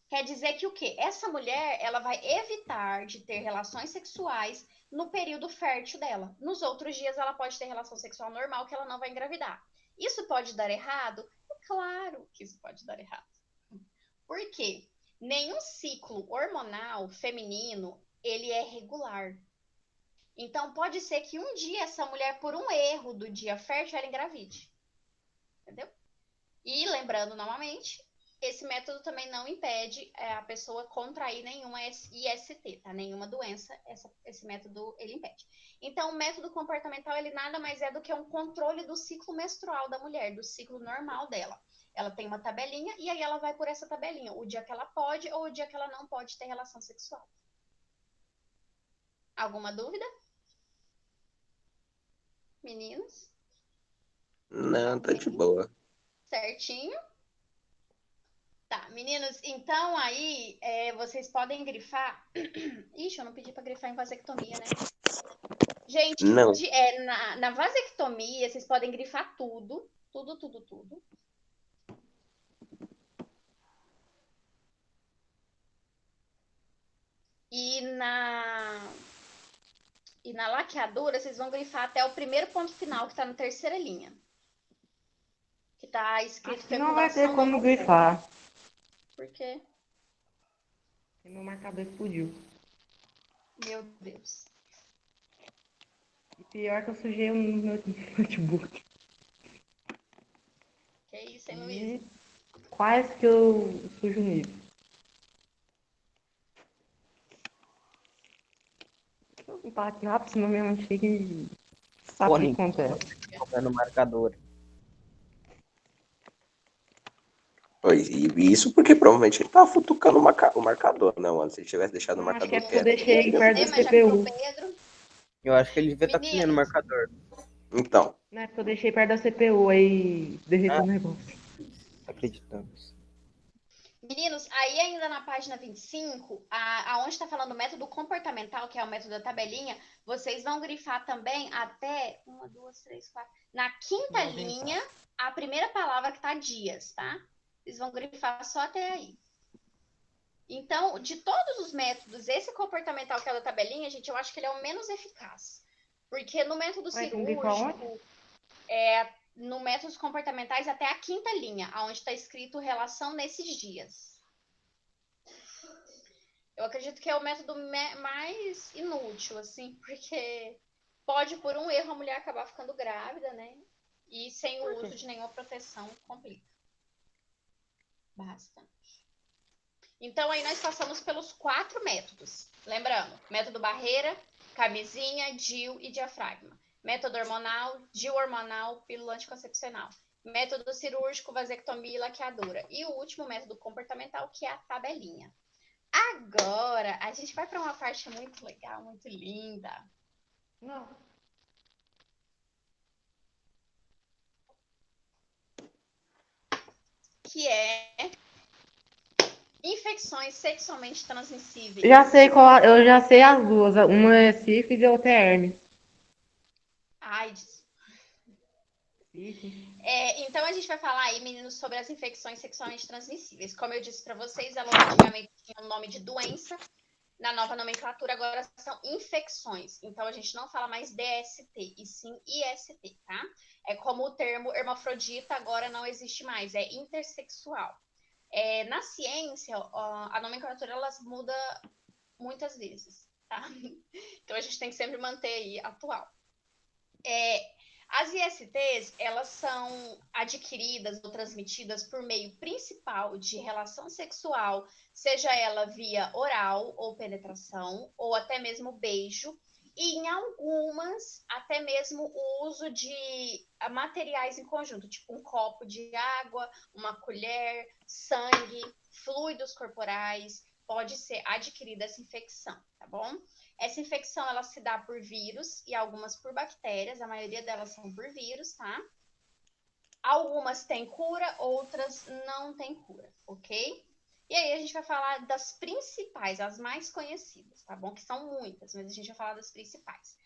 Quer dizer que o quê? Essa mulher, ela vai evitar de ter relações sexuais no período fértil dela. Nos outros dias, ela pode ter relação sexual normal, que ela não vai engravidar. Isso pode dar errado? É claro que isso pode dar errado. Por quê? Nenhum ciclo hormonal feminino, ele é regular. Então, pode ser que um dia essa mulher, por um erro do dia fértil, ela engravide. Entendeu? E, lembrando novamente, esse método também não impede a pessoa contrair nenhuma IST, tá? Nenhuma doença, esse método ele impede. Então, o método comportamental, ele nada mais é do que um controle do ciclo menstrual da mulher, do ciclo normal dela. Ela tem uma tabelinha e aí ela vai por essa tabelinha, o dia que ela pode ou o dia que ela não pode ter relação sexual. Alguma dúvida? Meninos? Não, tá de boa. Certinho? Tá, meninos, então aí vocês podem grifar. Ixi, eu não pedi pra grifar em vasectomia, né? Gente, Não. na vasectomia, vocês podem grifar tudo. Tudo. E na laqueadura, vocês vão grifar até o primeiro ponto final, que tá na terceira linha. Que tá escrito fecundação. Não vai ter como grifar. Por quê? Porque meu marcador explodiu. Meu Deus. E pior que eu sujei o meu notebook. É isso, hein, Luiz? E quais que eu sujo nisso? Deixa eu limpar aqui rápido, senão minha mãe chega e sabe o Fone. que acontece. No marcador. Pois, e isso porque provavelmente ele tava futucando o marcador, né, mano? Se ele tivesse deixado o Ah, acho que marcador é porque eu quieto. deixei perto da Mas já que pro CPU. Pedro. Eu acho que ele devia estar cozinhando o Meninos, marcador. Então, Não é porque eu deixei perto da CPU, aí derreteu Ah. o negócio. Acreditamos. Meninos, aí ainda na página 25, aonde está falando o método comportamental, que é o método da tabelinha, vocês vão grifar também até 1, 2, 3, 4. Na quinta Não, gente. linha, a primeira palavra que tá dias, tá? Vocês vão grifar só até aí. Então, de todos os métodos, esse comportamental que é o da tabelinha, gente, eu acho que ele é o menos eficaz. Porque no método Vai grifar onde? cirúrgico, no métodos comportamentais, até a quinta linha, onde está escrito relação nesses dias. Eu acredito que é o método mais inútil, assim, porque pode, por um erro, a mulher acabar ficando grávida, né? E sem o uso de nenhuma proteção, complica bastante. Então, aí nós passamos pelos 4 métodos. Lembrando, método barreira, camisinha, DIU e diafragma. Método hormonal, DIU hormonal, pílula anticoncepcional. Método cirúrgico, vasectomia e laqueadura. E o último método comportamental, que é a tabelinha. Agora, a gente vai para uma parte muito legal, muito linda. Não. Que é infecções sexualmente transmissíveis. Eu já sei as duas. Uma é sífilis e a outra é herpes. AIDS. Sífilis. Então a gente vai falar aí, meninos, sobre as infecções sexualmente transmissíveis. Como eu disse para vocês, elas antigamente tinham o nome de doença. Na nova nomenclatura, agora são infecções. Então, a gente não fala mais DST, e sim IST, tá? É como o termo hermafrodita agora não existe mais, é intersexual. Na ciência, a nomenclatura elas muda muitas vezes, tá? Então, a gente tem que sempre manter aí atual. As ISTs, elas são adquiridas ou transmitidas por meio principal de relação sexual, seja ela via oral ou penetração, ou até mesmo beijo, e em algumas, até mesmo o uso de materiais em conjunto, tipo um copo de água, uma colher, sangue, fluidos corporais, pode ser adquirida essa infecção, tá bom? Essa infecção, ela se dá por vírus e algumas por bactérias, a maioria delas são por vírus, tá? Algumas têm cura, outras não têm cura, ok? E aí a gente vai falar das principais, as mais conhecidas, tá bom? Que são muitas, mas a gente vai falar das principais.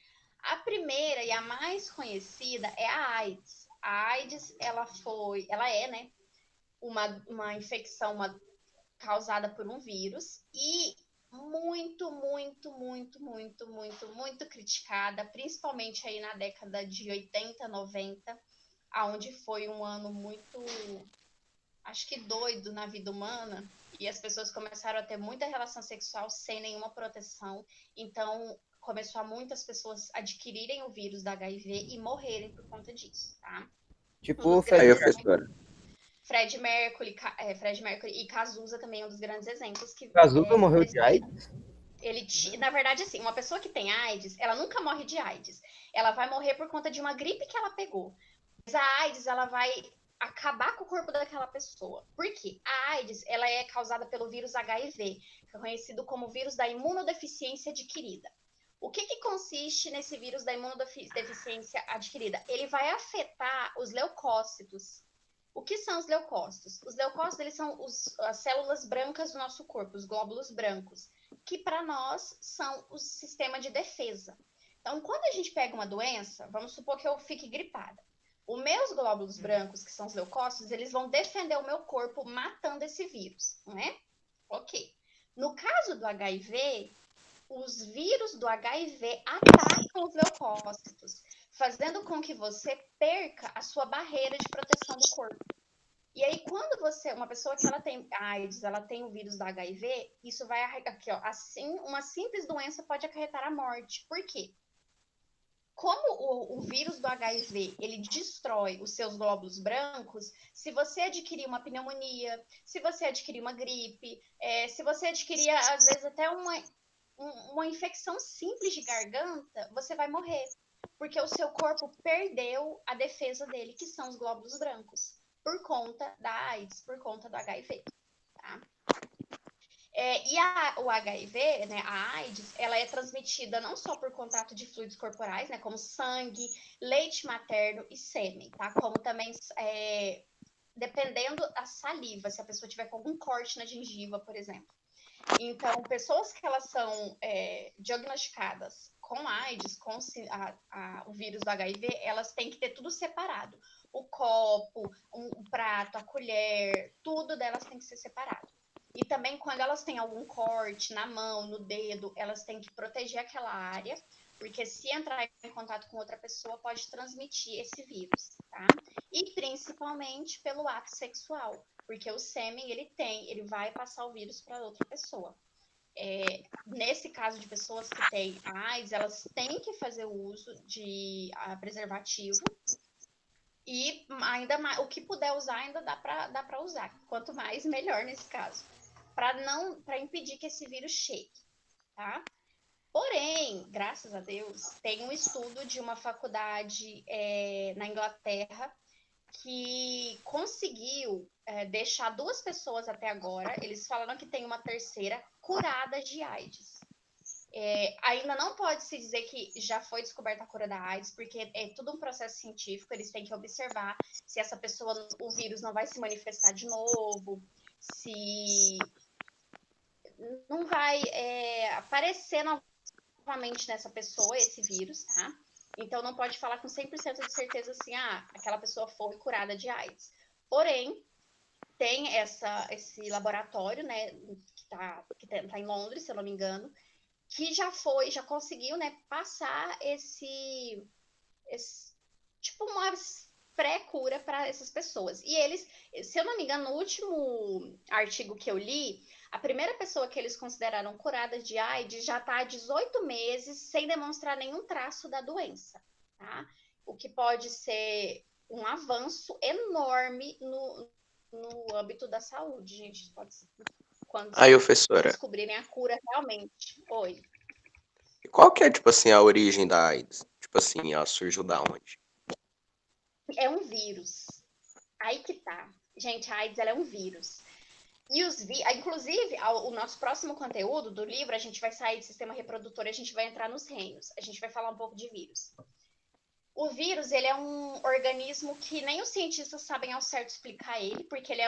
A primeira e a mais conhecida é a AIDS. A AIDS, ela é, né, uma infecção causada por um vírus e muito criticada, principalmente aí na década de 80, 90, aonde foi um ano muito, acho que doido na vida humana, e as pessoas começaram a ter muita relação sexual sem nenhuma proteção, então começou a muitas pessoas adquirirem o vírus da HIV e morrerem por conta disso, tá? Tipo Um o dos aí eu grandes fiz agora. Fred Mercury e Cazuza também é um dos grandes exemplos que Cazuza morreu de AIDS? na verdade, assim, uma pessoa que tem AIDS, ela nunca morre de AIDS. Ela vai morrer por conta de uma gripe que ela pegou. Mas a AIDS, ela vai acabar com o corpo daquela pessoa. Por quê? A AIDS, ela é causada pelo vírus HIV, que é conhecido como vírus da imunodeficiência adquirida. O que consiste nesse vírus da imunodeficiência adquirida? Ele vai afetar os leucócitos. O que são os leucócitos? Os leucócitos, eles são as células brancas do nosso corpo, os glóbulos brancos, que para nós são o sistema de defesa. Então, quando a gente pega uma doença, vamos supor que eu fique gripada. Os meus glóbulos brancos, que são os leucócitos, eles vão defender o meu corpo matando esse vírus, não é? Ok. No caso do HIV, os vírus do HIV atacam os leucócitos, fazendo com que você perca a sua barreira de proteção do corpo. E aí, quando uma pessoa que ela tem AIDS, ela tem o vírus da HIV, isso vai aqui, ó, assim, uma simples doença pode acarretar a morte. Por quê? como o vírus do HIV, ele destrói os seus glóbulos brancos, se você adquirir uma pneumonia, se você adquirir uma gripe, se você adquirir, às vezes, até uma infecção simples de garganta, você vai morrer. Porque o seu corpo perdeu a defesa dele, que são os glóbulos brancos, por conta da AIDS, por conta do HIV, tá? E o HIV, né, a AIDS, ela é transmitida não só por contato de fluidos corporais, né, como sangue, leite materno e sêmen, tá? Como também, dependendo da saliva, se a pessoa tiver com algum corte na gengiva, por exemplo. Então, pessoas que elas são diagnosticadas com AIDS, com o vírus do HIV, elas têm que ter tudo separado. O copo, o prato, a colher, tudo delas tem que ser separado. E também, quando elas têm algum corte na mão, no dedo, elas têm que proteger aquela área, porque se entrar em contato com outra pessoa, pode transmitir esse vírus, tá? E principalmente pelo ato sexual, porque o sêmen, ele vai passar o vírus para outra pessoa. Nesse caso de pessoas que têm AIDS, elas têm que fazer o uso de preservativo, e ainda mais, o que puder usar, ainda dá para usar. Quanto mais, melhor nesse caso. Para impedir que esse vírus chegue, tá? Porém, graças a Deus, tem um estudo de uma faculdade na Inglaterra que conseguiu deixar 2 pessoas até agora, eles falaram que tem uma terceira, curada de AIDS. Ainda não pode se dizer que já foi descoberta a cura da AIDS, porque é tudo um processo científico, eles têm que observar se essa pessoa, o vírus não vai se manifestar de novo, se não vai aparecer novamente nessa pessoa esse vírus, tá? Então não pode falar com 100% de certeza assim, aquela pessoa foi curada de AIDS. Porém, tem esse laboratório, né, que tá em Londres, se eu não me engano, que já conseguiu, né, passar esse tipo uma pré-cura para essas pessoas. E eles, se eu não me engano, no último artigo que eu li, a primeira pessoa que eles consideraram curada de AIDS já está há 18 meses sem demonstrar nenhum traço da doença, tá? O que pode ser um avanço enorme no âmbito da saúde, gente. Pode ser, quando Aí, professora, descobrirem a cura realmente. Oi. qual que é, tipo assim, a origem da AIDS? Tipo assim, ela surgiu da onde? É um vírus. Aí que tá. Gente, a AIDS ela é um vírus. E inclusive, o nosso próximo conteúdo do livro, a gente vai sair do sistema reprodutor e a gente vai entrar nos reinos. A gente vai falar um pouco de vírus. O vírus, ele é um organismo que nem os cientistas sabem ao certo explicar ele, porque ele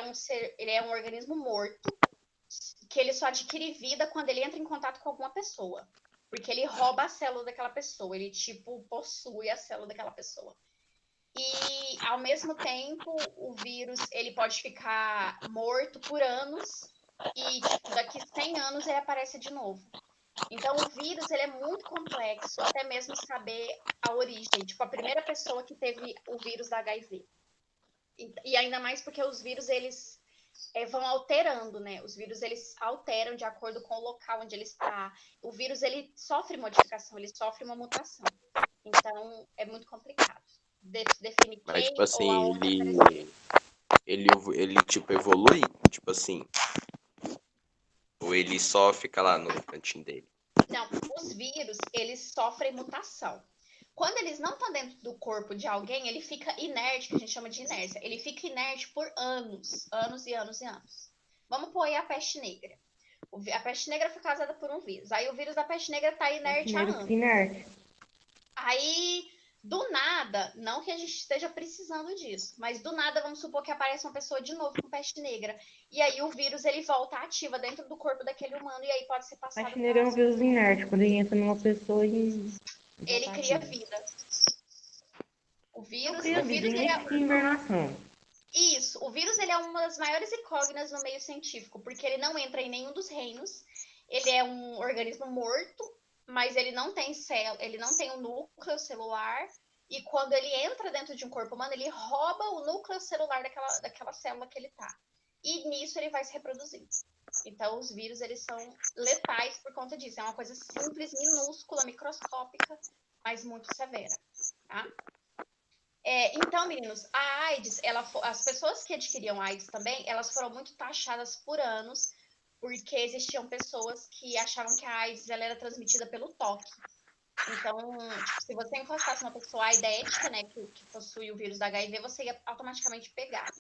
é um organismo morto, que ele só adquire vida quando ele entra em contato com alguma pessoa. Porque ele rouba a célula daquela pessoa, ele, tipo, possui a célula daquela pessoa. E, ao mesmo tempo, o vírus, ele pode ficar morto por anos e, tipo, daqui 100 anos ele aparece de novo. Então, o vírus, ele é muito complexo, até mesmo saber a origem. Tipo, a primeira pessoa que teve o vírus da HIV. E ainda mais porque os vírus, eles vão alterando, né? Os vírus, eles alteram de acordo com o local onde ele está. O vírus, ele sofre modificação, ele sofre uma mutação. Então, é muito complicado definir Mas, quem tipo ou assim, aonde apareceu. ele tipo, evolui? Tipo assim, ou ele só fica lá no cantinho dele? Não, os vírus, eles sofrem mutação. Quando eles não estão dentro do corpo de alguém, ele fica inerte, que a gente chama de inércia. Ele fica inerte por anos, anos e anos e anos. Vamos pôr aí a peste negra. A peste negra foi causada por um vírus. Aí o vírus da peste negra está inerte há anos. Aí, do nada, não que a gente esteja precisando disso, mas do nada, vamos supor que aparece uma pessoa de novo com peste negra. E aí o vírus, ele volta ativa dentro do corpo daquele humano e aí pode ser passado. Peste negra é um vírus inerte, quando ele entra numa pessoa e... Ele cria vida. O Não vírus, cria vida, ele cria invernação. Isso, o vírus, ele é uma das maiores incógnitas no meio científico, porque ele não entra em nenhum dos reinos, ele é um organismo morto, mas ele não tem ele não tem um núcleo celular, e quando ele entra dentro de um corpo humano, ele rouba o núcleo celular daquela célula que ele tá. E nisso ele vai se reproduzindo. Então, os vírus, eles são letais por conta disso. É uma coisa simples, minúscula, microscópica, mas muito severa, tá? Então, meninos, a AIDS, as pessoas que adquiriam AIDS também, elas foram muito taxadas por anos, porque existiam pessoas que achavam que a AIDS ela era transmitida pelo toque. Então, tipo, se você encostasse uma pessoa aidética, né, que possui o vírus da HIV, você ia automaticamente pegar.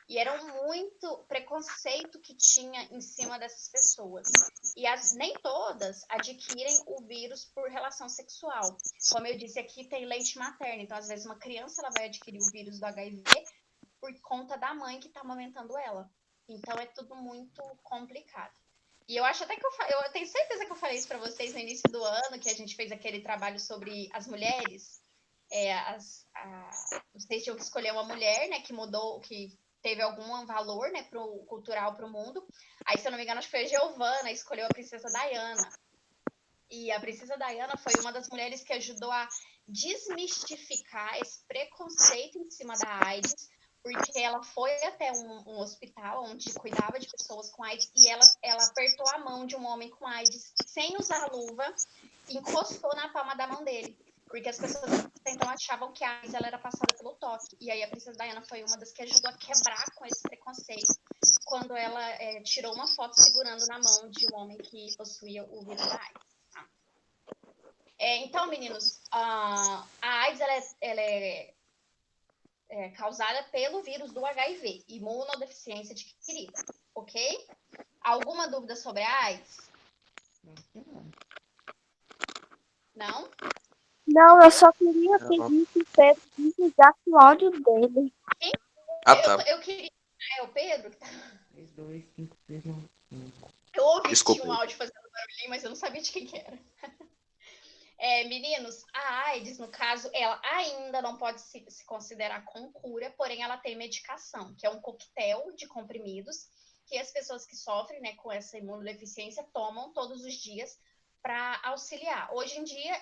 E era muito preconceito que tinha em cima dessas pessoas. E nem todas adquirem o vírus por relação sexual. Como eu disse, aqui tem leite materno. Então, às vezes, uma criança ela vai adquirir o vírus do HIV por conta da mãe que está amamentando ela. Então, é tudo muito complicado. E eu acho até que eu tenho certeza que eu falei isso para vocês no início do ano, que a gente fez aquele trabalho sobre as mulheres. Vocês tinham que escolher uma mulher, né, que mudou, que teve algum valor, né, cultural para o mundo. Aí, se eu não me engano, acho que foi a Giovanna, escolheu a princesa Diana. E a princesa Diana foi uma das mulheres que ajudou a desmistificar esse preconceito em cima da AIDS, porque ela foi até um hospital onde cuidava de pessoas com AIDS e ela apertou a mão de um homem com AIDS sem usar luva e encostou na palma da mão dele. Porque as pessoas então achavam que a AIDS ela era passada pelo toque. E aí a princesa Diana foi uma das que ajudou a quebrar com esse preconceito quando ela tirou uma foto segurando na mão de um homem que possuía o vírus da AIDS. Tá? Então, meninos, a AIDS ela é causada pelo vírus do HIV, imunodeficiência adquirida, ok? Alguma dúvida sobre a AIDS? Não? Não, eu só queria pedir que o Pedro desligasse o áudio dele. Tá. Eu queria. É o Pedro que tá. 3, 2, 5, 6, 9, 5. Eu ouvi que Desculpa. tinha um áudio fazendo barulhinho, mas eu não sabia de quem que era. Meninos, a AIDS, no caso, ela ainda não pode se considerar com cura, porém ela tem medicação, que é um coquetel de comprimidos que as pessoas que sofrem, né, com essa imunodeficiência tomam todos os dias para auxiliar. Hoje em dia,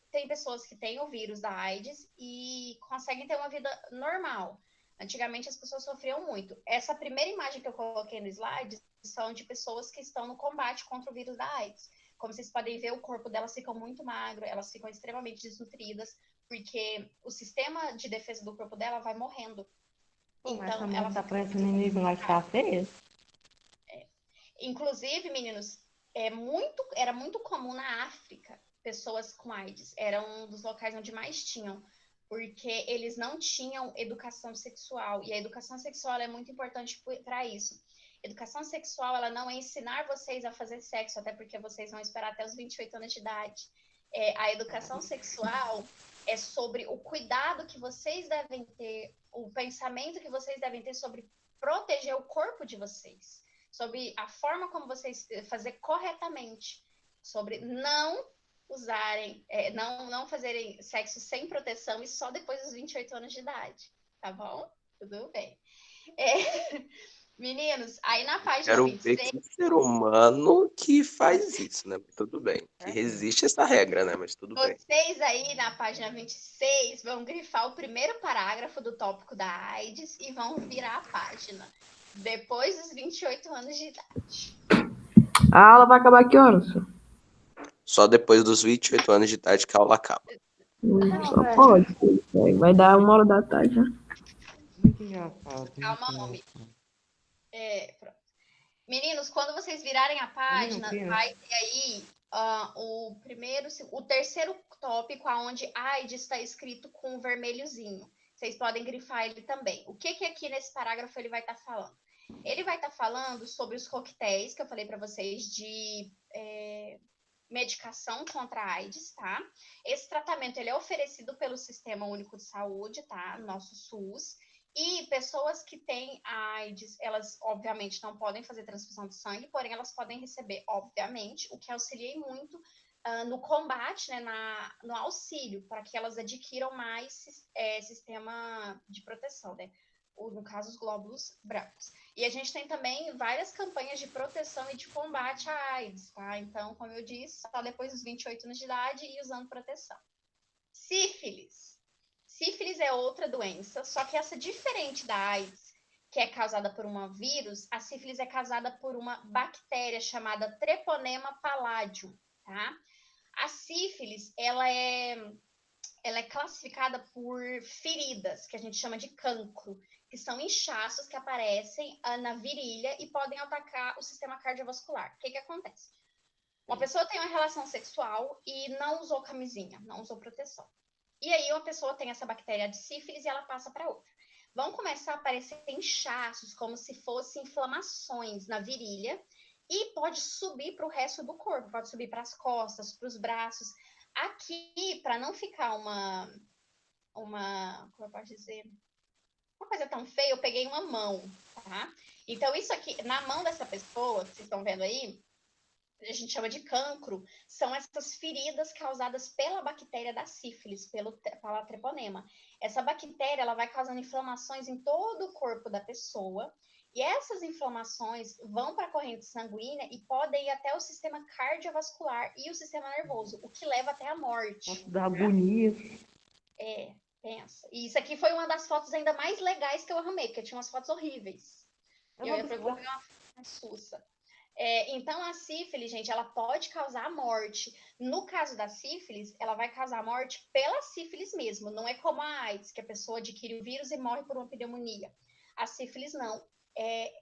tem pessoas que têm o vírus da AIDS e conseguem ter uma vida normal. Antigamente, as pessoas sofriam muito. Essa primeira imagem que eu coloquei no slide são de pessoas que estão no combate contra o vírus da AIDS. Como vocês podem ver, o corpo delas fica muito magro, elas ficam extremamente desnutridas, porque o sistema de defesa do corpo dela vai morrendo. Pô, mas Então, essa ela moça tá fica parecendo inimigo lá de café. Inclusive, meninos, era muito comum na África pessoas com AIDS. Era um dos locais onde mais tinham, porque eles não tinham educação sexual. E a educação sexual é muito importante para isso. Educação sexual, ela não é ensinar vocês a fazer sexo, até porque vocês vão esperar até os 28 anos de idade. A educação sexual é sobre o cuidado que vocês devem ter, o pensamento que vocês devem ter sobre proteger o corpo de vocês, sobre a forma como vocês fazer corretamente, sobre não usarem, não fazerem sexo sem proteção e só depois dos 28 anos de idade, tá bom? Tudo bem. Meninos, aí na página Quero 26... ver que ser humano que faz isso, né? Tudo bem. Que resiste a essa regra, né? Mas tudo bem. Vocês aí na página 26 vão grifar o primeiro parágrafo do tópico da AIDS e vão virar a página. Depois dos 28 anos de idade. A aula vai acabar que horas? Só depois dos 28 anos de idade que a aula acaba. Só pode. Vai dar 1h da tarde, né? Muito engraçado. Calma, homem. Pronto. Meninos, quando vocês virarem a página, vai ter aí o terceiro tópico, onde AIDS está escrito com um vermelhozinho. Vocês podem grifar ele também. O que aqui nesse parágrafo ele vai estar falando? Ele vai estar falando sobre os coquetéis que eu falei para vocês de medicação contra a AIDS, tá? Esse tratamento ele é oferecido pelo Sistema Único de Saúde, tá? Nosso SUS. E pessoas que têm AIDS, elas obviamente não podem fazer transfusão de sangue, porém elas podem receber, obviamente, o que auxilia muito no combate, né, no auxílio, para que elas adquiram mais sistema de proteção, né? No caso, os glóbulos brancos. E a gente tem também várias campanhas de proteção e de combate à AIDS, tá? Então, como eu disse, só depois dos 28 anos de idade e usando proteção. Sífilis. Sífilis é outra doença, só que essa diferente da AIDS, que é causada por um vírus, a sífilis é causada por uma bactéria chamada Treponema palladium, tá? A sífilis, ela é ela é classificada por feridas, que a gente chama de cancro, que são inchaços que aparecem na virilha e podem atacar o sistema cardiovascular. O que acontece? Uma pessoa tem uma relação sexual e não usou camisinha, não usou proteção. E aí uma pessoa tem essa bactéria de sífilis e ela passa para outra. Vão começar a aparecer inchaços, como se fossem inflamações na virilha, e pode subir para o resto do corpo, pode subir para as costas, para os braços. Aqui, para não ficar como eu posso dizer, uma coisa tão feia, eu peguei uma mão, tá? Então, isso aqui, na mão dessa pessoa, que vocês estão vendo aí, a gente chama de cancro, são essas feridas causadas pela bactéria da sífilis, pela treponema. Essa bactéria, ela vai causando inflamações em todo o corpo da pessoa, e essas inflamações vão para a corrente sanguínea e podem ir até o sistema cardiovascular e o sistema nervoso, o que leva até a morte. Nossa, dá agonia. Pensa. E isso aqui foi uma das fotos ainda mais legais que eu arrumei, porque tinha umas fotos horríveis. E eu ia procurar uma sussa. Então, a sífilis, gente, ela pode causar morte. No caso da sífilis, ela vai causar morte pela sífilis mesmo. Não é como a AIDS, que a pessoa adquire o vírus e morre por uma pneumonia. A sífilis, não.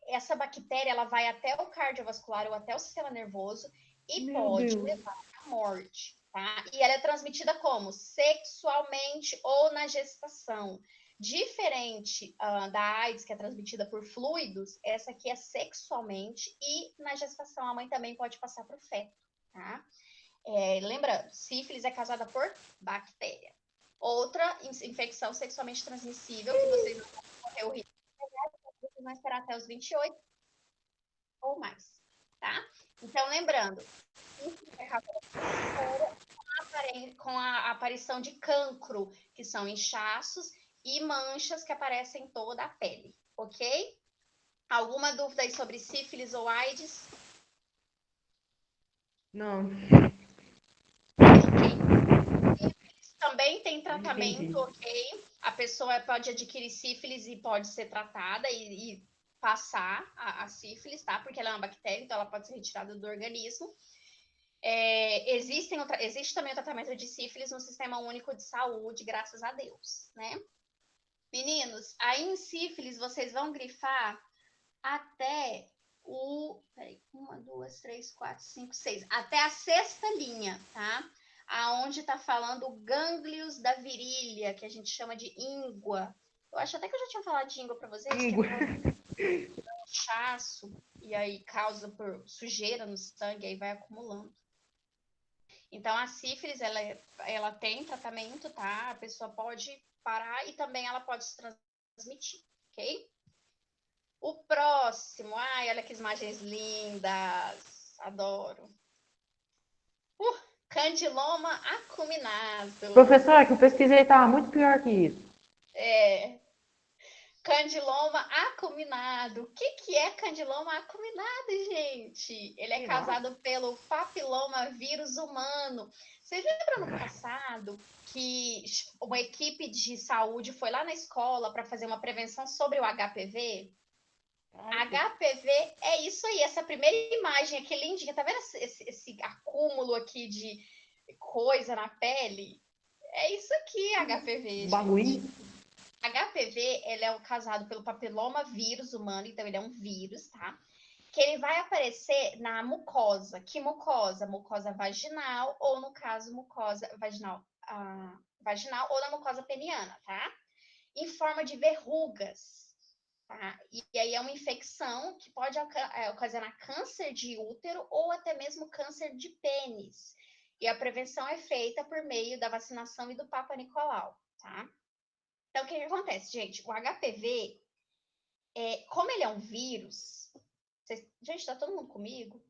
Essa bactéria, ela vai até o cardiovascular ou até o sistema nervoso e pode levar à morte, tá? E ela é transmitida como? Sexualmente ou na gestação. Diferente da AIDS, que é transmitida por fluidos, essa aqui é sexualmente e na gestação a mãe também pode passar para o feto, tá? Lembrando, sífilis é causada por bactéria. Outra infecção sexualmente transmissível, que vocês não vão correr o risco, vocês vão esperar até os 28 ou mais, tá? Então, lembrando, sífilis é causada por bactéria com a aparição de cancro, que são inchaços, e manchas que aparecem em toda a pele, ok? Alguma dúvida aí sobre sífilis ou AIDS? Não. Sífilis também tem tratamento, ok? A pessoa pode adquirir sífilis e pode ser tratada e passar a sífilis, tá? Porque ela é uma bactéria, então ela pode ser retirada do organismo. Existe também o tratamento de sífilis no Sistema Único de Saúde, graças a Deus, né? Meninos, aí em sífilis vocês vão grifar até Peraí, 1, 2, 3, 4, 5, 6. Até a 6ª linha, tá? Aonde tá falando gânglios da virilha, que a gente chama de íngua. Eu acho até que eu já tinha falado de íngua pra vocês. Íngua. Que é um inchaço, e aí causa por sujeira no sangue, aí vai acumulando. Então, a sífilis, ela tem tratamento, tá? A pessoa pode parar e também ela pode se transmitir, ok? O próximo, olha que imagens lindas, adoro. Candiloma acuminado. Professor, que eu pesquisei estava muito pior que isso. Candiloma acuminado. O que é candiloma acuminado, gente? Ele é causado pelo papiloma vírus humano. Vocês lembram no passado que uma equipe de saúde foi lá na escola para fazer uma prevenção sobre o HPV? HPV é isso aí, essa primeira imagem aqui lindinha, tá vendo esse acúmulo aqui de coisa na pele? É isso aqui, HPV. Bagulho. HPV, ele é causado pelo papiloma vírus humano, então ele é um vírus, tá? Que ele vai aparecer na mucosa. Que mucosa? Mucosa vaginal, ou no caso, mucosa vaginal ou na mucosa peniana, tá? Em forma de verrugas, tá? E aí é uma infecção que pode ocasionar câncer de útero ou até mesmo câncer de pênis. E a prevenção é feita por meio da vacinação e do Papa Nicolau, tá? Então, o que acontece, gente? O HPV, como ele é um vírus... Gente, tá todo mundo comigo?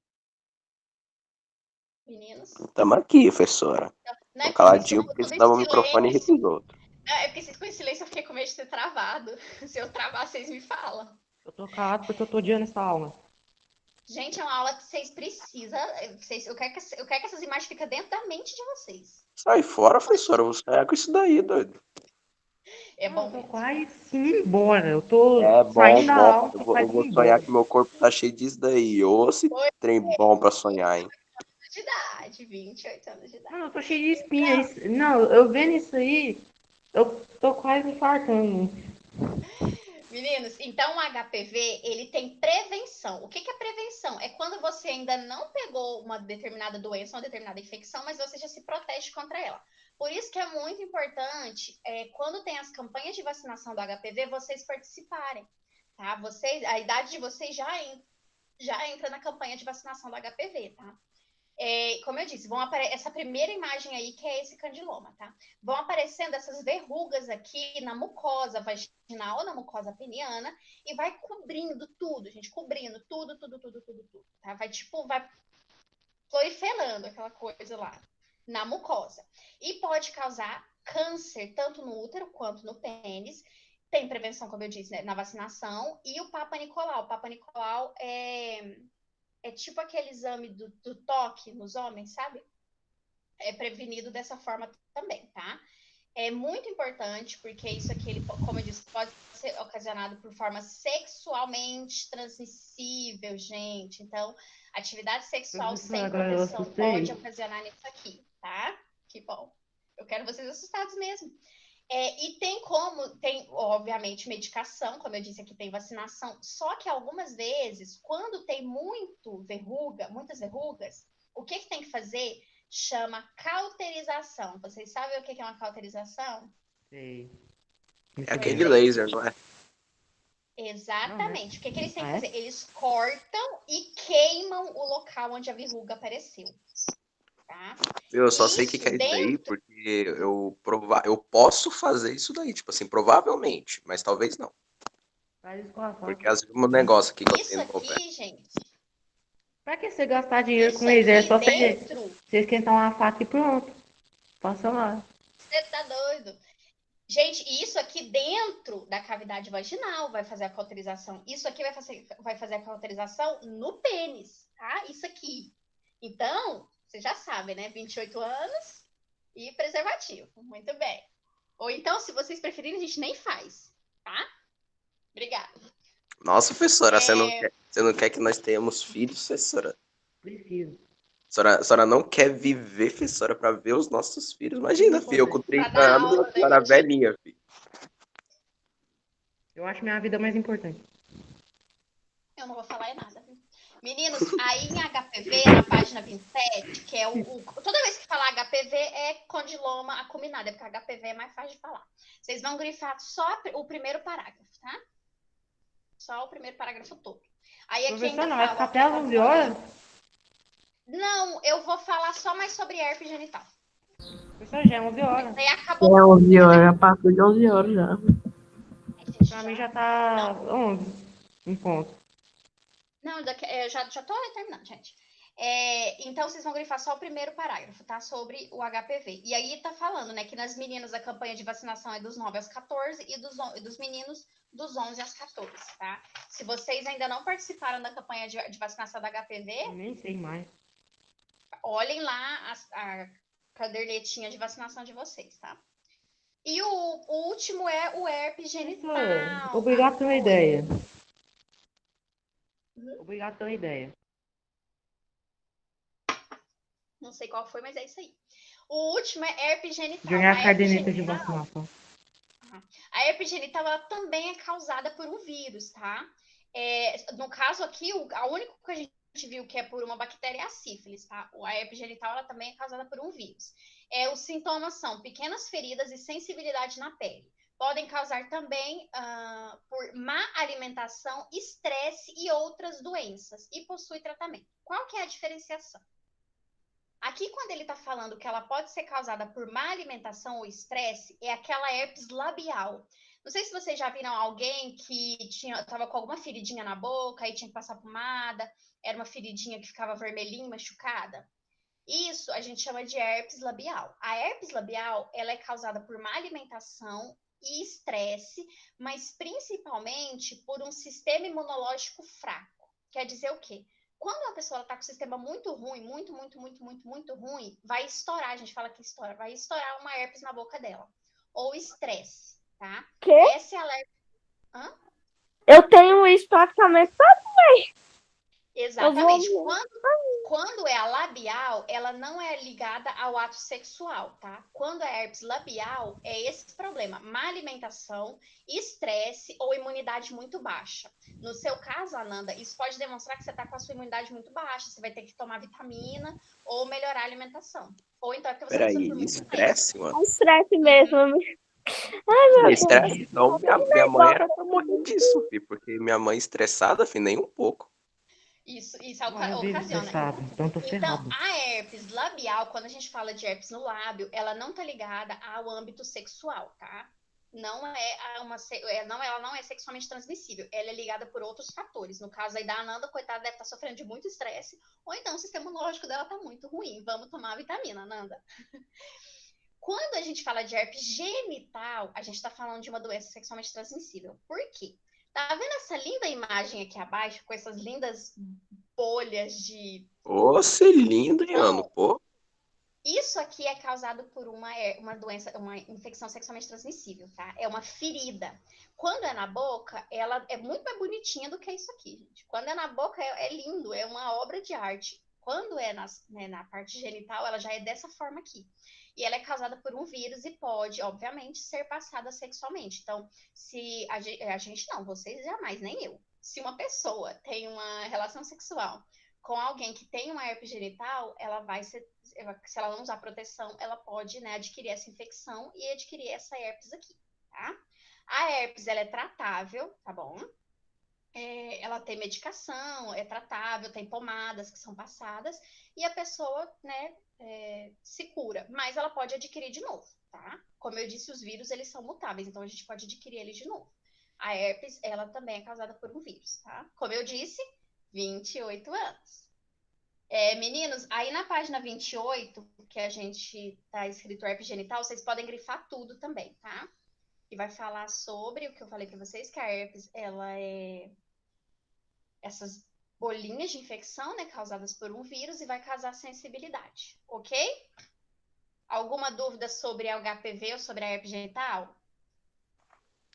Meninos? Estamos aqui, professora. Não é Caladinho, porque senão o microfone irrita os outros. É porque vocês ficam em silêncio, eu fiquei com medo de ser travado. Se eu travar, vocês me falam. Eu tô calado porque eu tô odiando essa aula. Gente, é uma aula que vocês precisam... Eu quero que essas imagens fiquem dentro da mente de vocês. Sai fora, professora. Você é com isso daí, doido. É bom Eu tô mesmo. quase indo embora. Eu tô É saindo da bom. aula. Eu vou sonhar que meu corpo tá cheio disso daí. Ô, esse trem bom pra sonhar, hein? de 28 anos de idade. Mano, eu tô cheio de espinha. Não, eu vendo isso aí, eu tô quase infartando. Meninos, então o HPV, ele tem prevenção. O que é prevenção? É quando você ainda não pegou uma determinada doença, uma determinada infecção, mas você já se protege contra ela. Por isso que é muito importante, quando tem as campanhas de vacinação do HPV, vocês participarem, tá? A idade de vocês já entra na campanha de vacinação do HPV, tá? Como eu disse, essa primeira imagem aí, que é esse candiloma, tá? Vão aparecendo essas verrugas aqui na mucosa vaginal ou na mucosa peniana e vai cobrindo tudo, gente, cobrindo tudo, tá? Vai proliferando aquela coisa lá na mucosa. E pode causar câncer, tanto no útero quanto no pênis. Tem prevenção, como eu disse, né, na vacinação. E o Papa Nicolau. O Papa Nicolau é tipo aquele exame do toque nos homens, sabe? É prevenido dessa forma também, tá? É muito importante, porque isso aqui, como eu disse, pode ser ocasionado por forma sexualmente transmissível, gente. Então, atividade sexual sem proteção pode ocasionar nisso aqui, tá? Que bom. Eu quero vocês assustados mesmo. E tem obviamente, medicação, como eu disse aqui, tem vacinação, só que algumas vezes, quando tem muitas verrugas, o que tem que fazer? Chama cauterização. Vocês sabem o que é uma cauterização? Sei. É aquele laser, não é? Exatamente. O que eles têm que fazer? Eles cortam e queimam o local onde a verruga apareceu. Tá? Eu só sei que é isso daí porque eu posso fazer isso daí, tipo assim, provavelmente, mas talvez não. Porque às vezes um negócio aqui que eu tenho no meu pé. Aqui, gente. Pra que você gastar dinheiro com laser? É só você esquentar uma faca e pronto. Passa lá. Você tá doido? Gente, isso aqui dentro da cavidade vaginal vai fazer a cauterização. Isso aqui vai fazer a cauterização no pênis, tá? Isso aqui. Então, vocês já sabem, né? 28 anos e preservativo. Muito bem. Ou então, se vocês preferirem, a gente nem faz, tá? Obrigada. Nossa, professora, você não quer que nós tenhamos filhos, professora? Preciso. A senhora não quer viver, professora, pra ver os nossos filhos? Imagina, filho, eu com 30 anos, a senhora velhinha, filho. Eu acho minha vida mais importante. Eu não vou falar nada. Meninos, aí em HPV, na página 27, que é toda vez que falar HPV é condiloma acuminado, é porque HPV é mais fácil de falar. Vocês vão grifar só o primeiro parágrafo, tá? Só o primeiro parágrafo todo. Aí aqui ainda não vai ficar até às 11 horas? Não, eu vou falar só mais sobre herpes genital. Professor, já é 11 horas. Aí acabou. É 11 horas, passou de 11 horas já. Pra mim já tá 11, em ponto. Não, eu já tô terminando, gente. Então, vocês vão grifar só o primeiro parágrafo, tá? Sobre o HPV. E aí tá falando, né, que nas meninas a campanha de vacinação é dos 9 aos 14 e dos meninos dos 11 aos 14, tá? Se vocês ainda não participaram da campanha de vacinação da HPV... Eu nem sei mais. Olhem lá a cadernetinha de vacinação de vocês, tá? E o último é o herpes genital. Obrigado pela ideia. Obrigado pela ideia. Não sei qual foi, mas é isso aí. O último é herpes genital. Jogar a caderneta de vacinação. A herpes genital ela também é causada por um vírus, tá? No caso aqui, a única que a gente viu que é por uma bactéria é a sífilis, tá? A herpes genital ela também é causada por um vírus. Os sintomas são pequenas feridas e sensibilidade na pele. Podem causar também por má alimentação, estresse e outras doenças. E possui tratamento. Qual que é a diferenciação? Aqui, quando ele está falando que ela pode ser causada por má alimentação ou estresse, é aquela herpes labial. Não sei se vocês já viram alguém que estava com alguma feridinha na boca e tinha que passar pomada, era uma feridinha que ficava vermelhinha, machucada. Isso a gente chama de herpes labial. A herpes labial, ela é causada por má alimentação e estresse, mas principalmente por um sistema imunológico fraco. Quer dizer o quê? Quando uma pessoa está com o sistema muito ruim, muito ruim, vai estourar, a gente fala que estoura, vai estourar uma herpes na boca dela. Ou estresse, tá? Que? Essa é a herpes... Eu tenho isso praticamente todo mês. Exatamente. Quando é a labial, ela não é ligada ao ato sexual, tá? Quando é herpes labial, é esse problema: má alimentação, estresse ou imunidade muito baixa. No seu caso, Ananda, isso pode demonstrar que você está com a sua imunidade muito baixa, você vai ter que tomar vitamina ou melhorar a alimentação. Ou então é porque você passou por Peraí, muito estresse, É mano? estresse mesmo. Ai, meu Deus. Estresse, então minha mãe Igual- era pra morrer disso, filho, porque minha mãe estressada, filho, nem um pouco. Isso Mas eu vivo ocasiona. estressado, então tô Então, ferrado. a herpes labial, quando a gente fala de herpes no lábio, ela não tá ligada ao âmbito sexual, tá? Não é ela não é sexualmente transmissível. Ela é ligada por outros fatores. No caso aí da Ananda, coitada, deve estar sofrendo de muito estresse, ou então o sistema imunológico dela tá muito ruim. Vamos tomar vitamina, Ananda. Quando a gente fala de herpes genital, a gente está falando de uma doença sexualmente transmissível. Por quê? Tá vendo essa linda imagem aqui abaixo, com essas lindas bolhas de... Ô, ser lindo, hein, Ano, Não, pô. isso aqui é causado por uma doença, uma infecção sexualmente transmissível, tá? É uma ferida. Quando é na boca, ela é muito mais bonitinha do que isso aqui, gente. Quando é na boca, é lindo, é uma obra de arte. Quando é na parte genital, ela já é dessa forma aqui. E ela é causada por um vírus e pode, obviamente, ser passada sexualmente. Então, se a gente não, vocês jamais, nem eu. Se uma pessoa tem uma relação sexual com alguém que tem uma herpes genital, ela vai ser, se ela não usar proteção, ela pode, né, adquirir essa infecção e adquirir essa herpes aqui, tá? A herpes, ela é tratável, tá bom? Ela tem medicação, é tratável, tem pomadas que são passadas e a pessoa, né, se cura, mas ela pode adquirir de novo, tá? Como eu disse, os vírus, eles são mutáveis, então a gente pode adquirir eles de novo. A herpes, ela também é causada por um vírus, tá? Como eu disse, 28 anos. Meninos, aí na página 28, que a gente tá escrito herpes genital, vocês podem grifar tudo também, tá? E vai falar sobre o que eu falei para vocês, que a herpes, ela é essas bolinhas de infecção, né, causadas por um vírus e vai causar sensibilidade, ok? Alguma dúvida sobre a HPV ou sobre a herpes genital?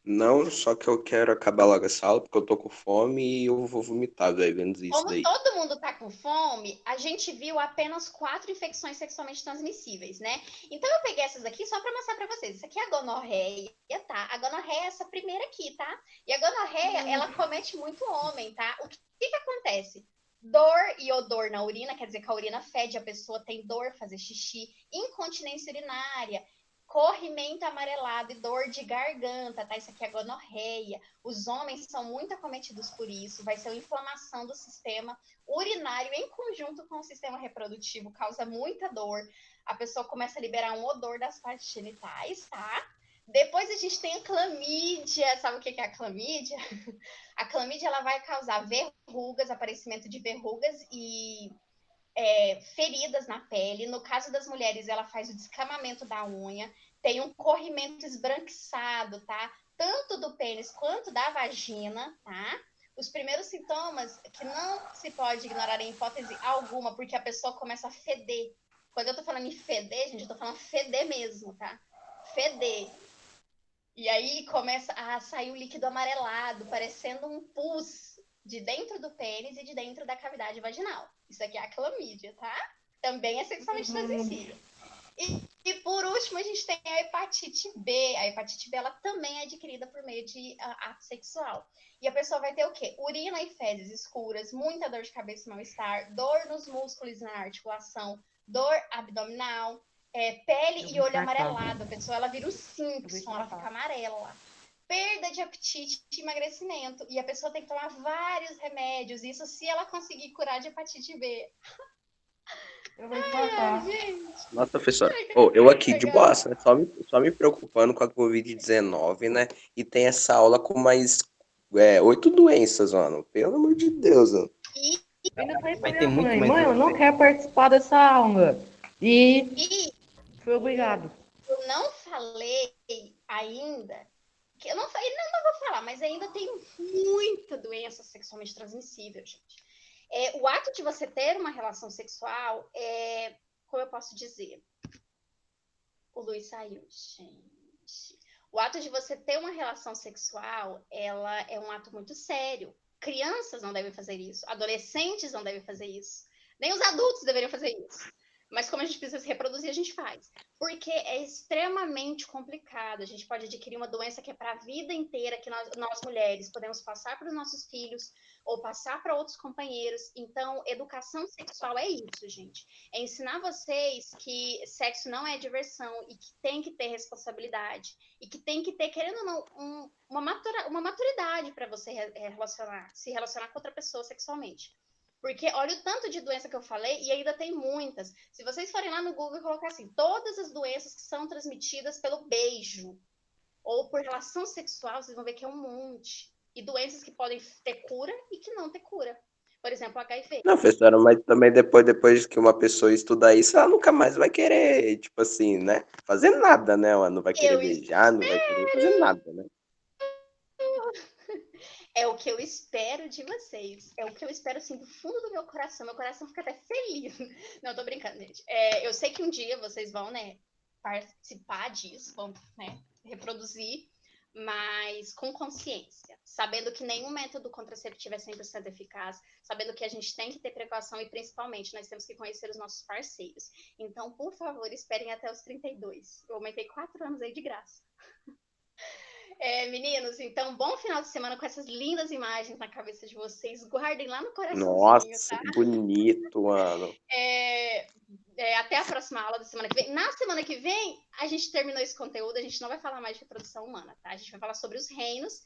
Não, só que eu quero acabar logo essa aula, porque eu tô com fome e eu vou vomitar, velho, vendo isso Como daí. todo mundo tá com fome, a gente viu apenas 4 infecções sexualmente transmissíveis, né? Então eu peguei essas aqui só para mostrar para vocês. Isso aqui é a gonorreia, tá? A gonorreia é essa primeira aqui, tá? E a gonorreia, ela comete muito homem, tá? O que acontece? Dor e odor na urina, quer dizer que a urina fede, a pessoa tem dor, fazer xixi, incontinência urinária, corrimento amarelado e dor de garganta, tá? Isso aqui é gonorreia. Os homens são muito acometidos por isso, vai ser uma inflamação do sistema urinário em conjunto com o sistema reprodutivo, causa muita dor. A pessoa começa a liberar um odor das partes genitais, tá? Depois a gente tem a clamídia. Sabe o que é a clamídia? A clamídia, ela vai causar verrugas, aparecimento de verrugas e feridas na pele. No caso das mulheres, ela faz o descamamento da unha, tem um corrimento esbranquiçado, tá? Tanto do pênis quanto da vagina, tá? Os primeiros sintomas que não se pode ignorar em hipótese alguma, porque a pessoa começa a feder. Quando eu tô falando em feder, gente, eu tô falando feder mesmo, tá? Feder. E aí começa a sair o líquido amarelado, parecendo um pus de dentro do pênis e de dentro da cavidade vaginal. Isso aqui é a clamídia, tá? Também é sexualmente transmissível. E por último, a gente tem a hepatite B. A hepatite B, ela também é adquirida por meio de ato sexual. E a pessoa vai ter o quê? Urina e fezes escuras, muita dor de cabeça e mal-estar, dor nos músculos e na articulação, dor abdominal, pele e olho amarelado. A pessoa, ela vira o Simpson, ela fica amarela. Perda de apetite e emagrecimento. E a pessoa tem que tomar vários remédios. Isso se ela conseguir curar de hepatite B. Eu vou infartar. Nossa, professora, eu aqui de boassa, né? Só me preocupando com a Covid-19, né? E tem essa aula com mais 8 doenças, mano. Pelo amor de Deus, mano. Eu ainda falei pra Vai ter minha muito mãe, mais mãe, eu não doença. quero participar dessa aula. E E fui obrigado. eu não falei ainda, que eu não falei, não vou falar, mas ainda tem muita doença sexualmente transmissível, gente. O ato de você ter uma relação sexual como eu posso dizer? O Luiz saiu, gente. O ato de você ter uma relação sexual, ela é um ato muito sério. crianças não devem fazer isso, adolescentes não devem fazer isso, nem os adultos deveriam fazer isso. Mas como a gente precisa se reproduzir, a gente faz. Porque é extremamente complicado. A gente pode adquirir uma doença que é para a vida inteira, que nós mulheres podemos passar para os nossos filhos ou passar para outros companheiros. Então, educação sexual é isso, gente. É ensinar vocês que sexo não é diversão e que tem que ter responsabilidade. E que tem que ter, querendo ou não, uma maturidade para você se relacionar com outra pessoa sexualmente. Porque olha o tanto de doença que eu falei e ainda tem muitas. Se vocês forem lá no Google e colocar assim, todas as doenças que são transmitidas pelo beijo ou por relação sexual, vocês vão ver que é um monte. E doenças que podem ter cura e que não ter cura. Por exemplo, HIV. Não, professora, mas também depois que uma pessoa estuda isso, ela nunca mais vai querer, tipo assim, né? Fazer nada, né? Ela não vai querer Eu beijar, não vai querer fazer nada, né? É o que eu espero de vocês. É o que eu espero, assim, do fundo do meu coração. Meu coração fica até feliz. Não, tô brincando, gente. Eu sei que um dia vocês vão, né, participar disso, vão, né, reproduzir, mas com consciência. Sabendo que nenhum método contraceptivo é 100% eficaz. Sabendo que a gente tem que ter precaução e, principalmente, nós temos que conhecer os nossos parceiros. Então, por favor, esperem até os 32. Eu aumentei 4 anos aí de graça. Meninos, então, bom final de semana com essas lindas imagens na cabeça de vocês. Guardem lá no coraçãozinho, Nossa, tá? que bonito, mano. Até a próxima aula da semana que vem. Na semana que vem, a gente terminou esse conteúdo, a gente não vai falar mais de reprodução humana, tá? A gente vai falar sobre os reinos,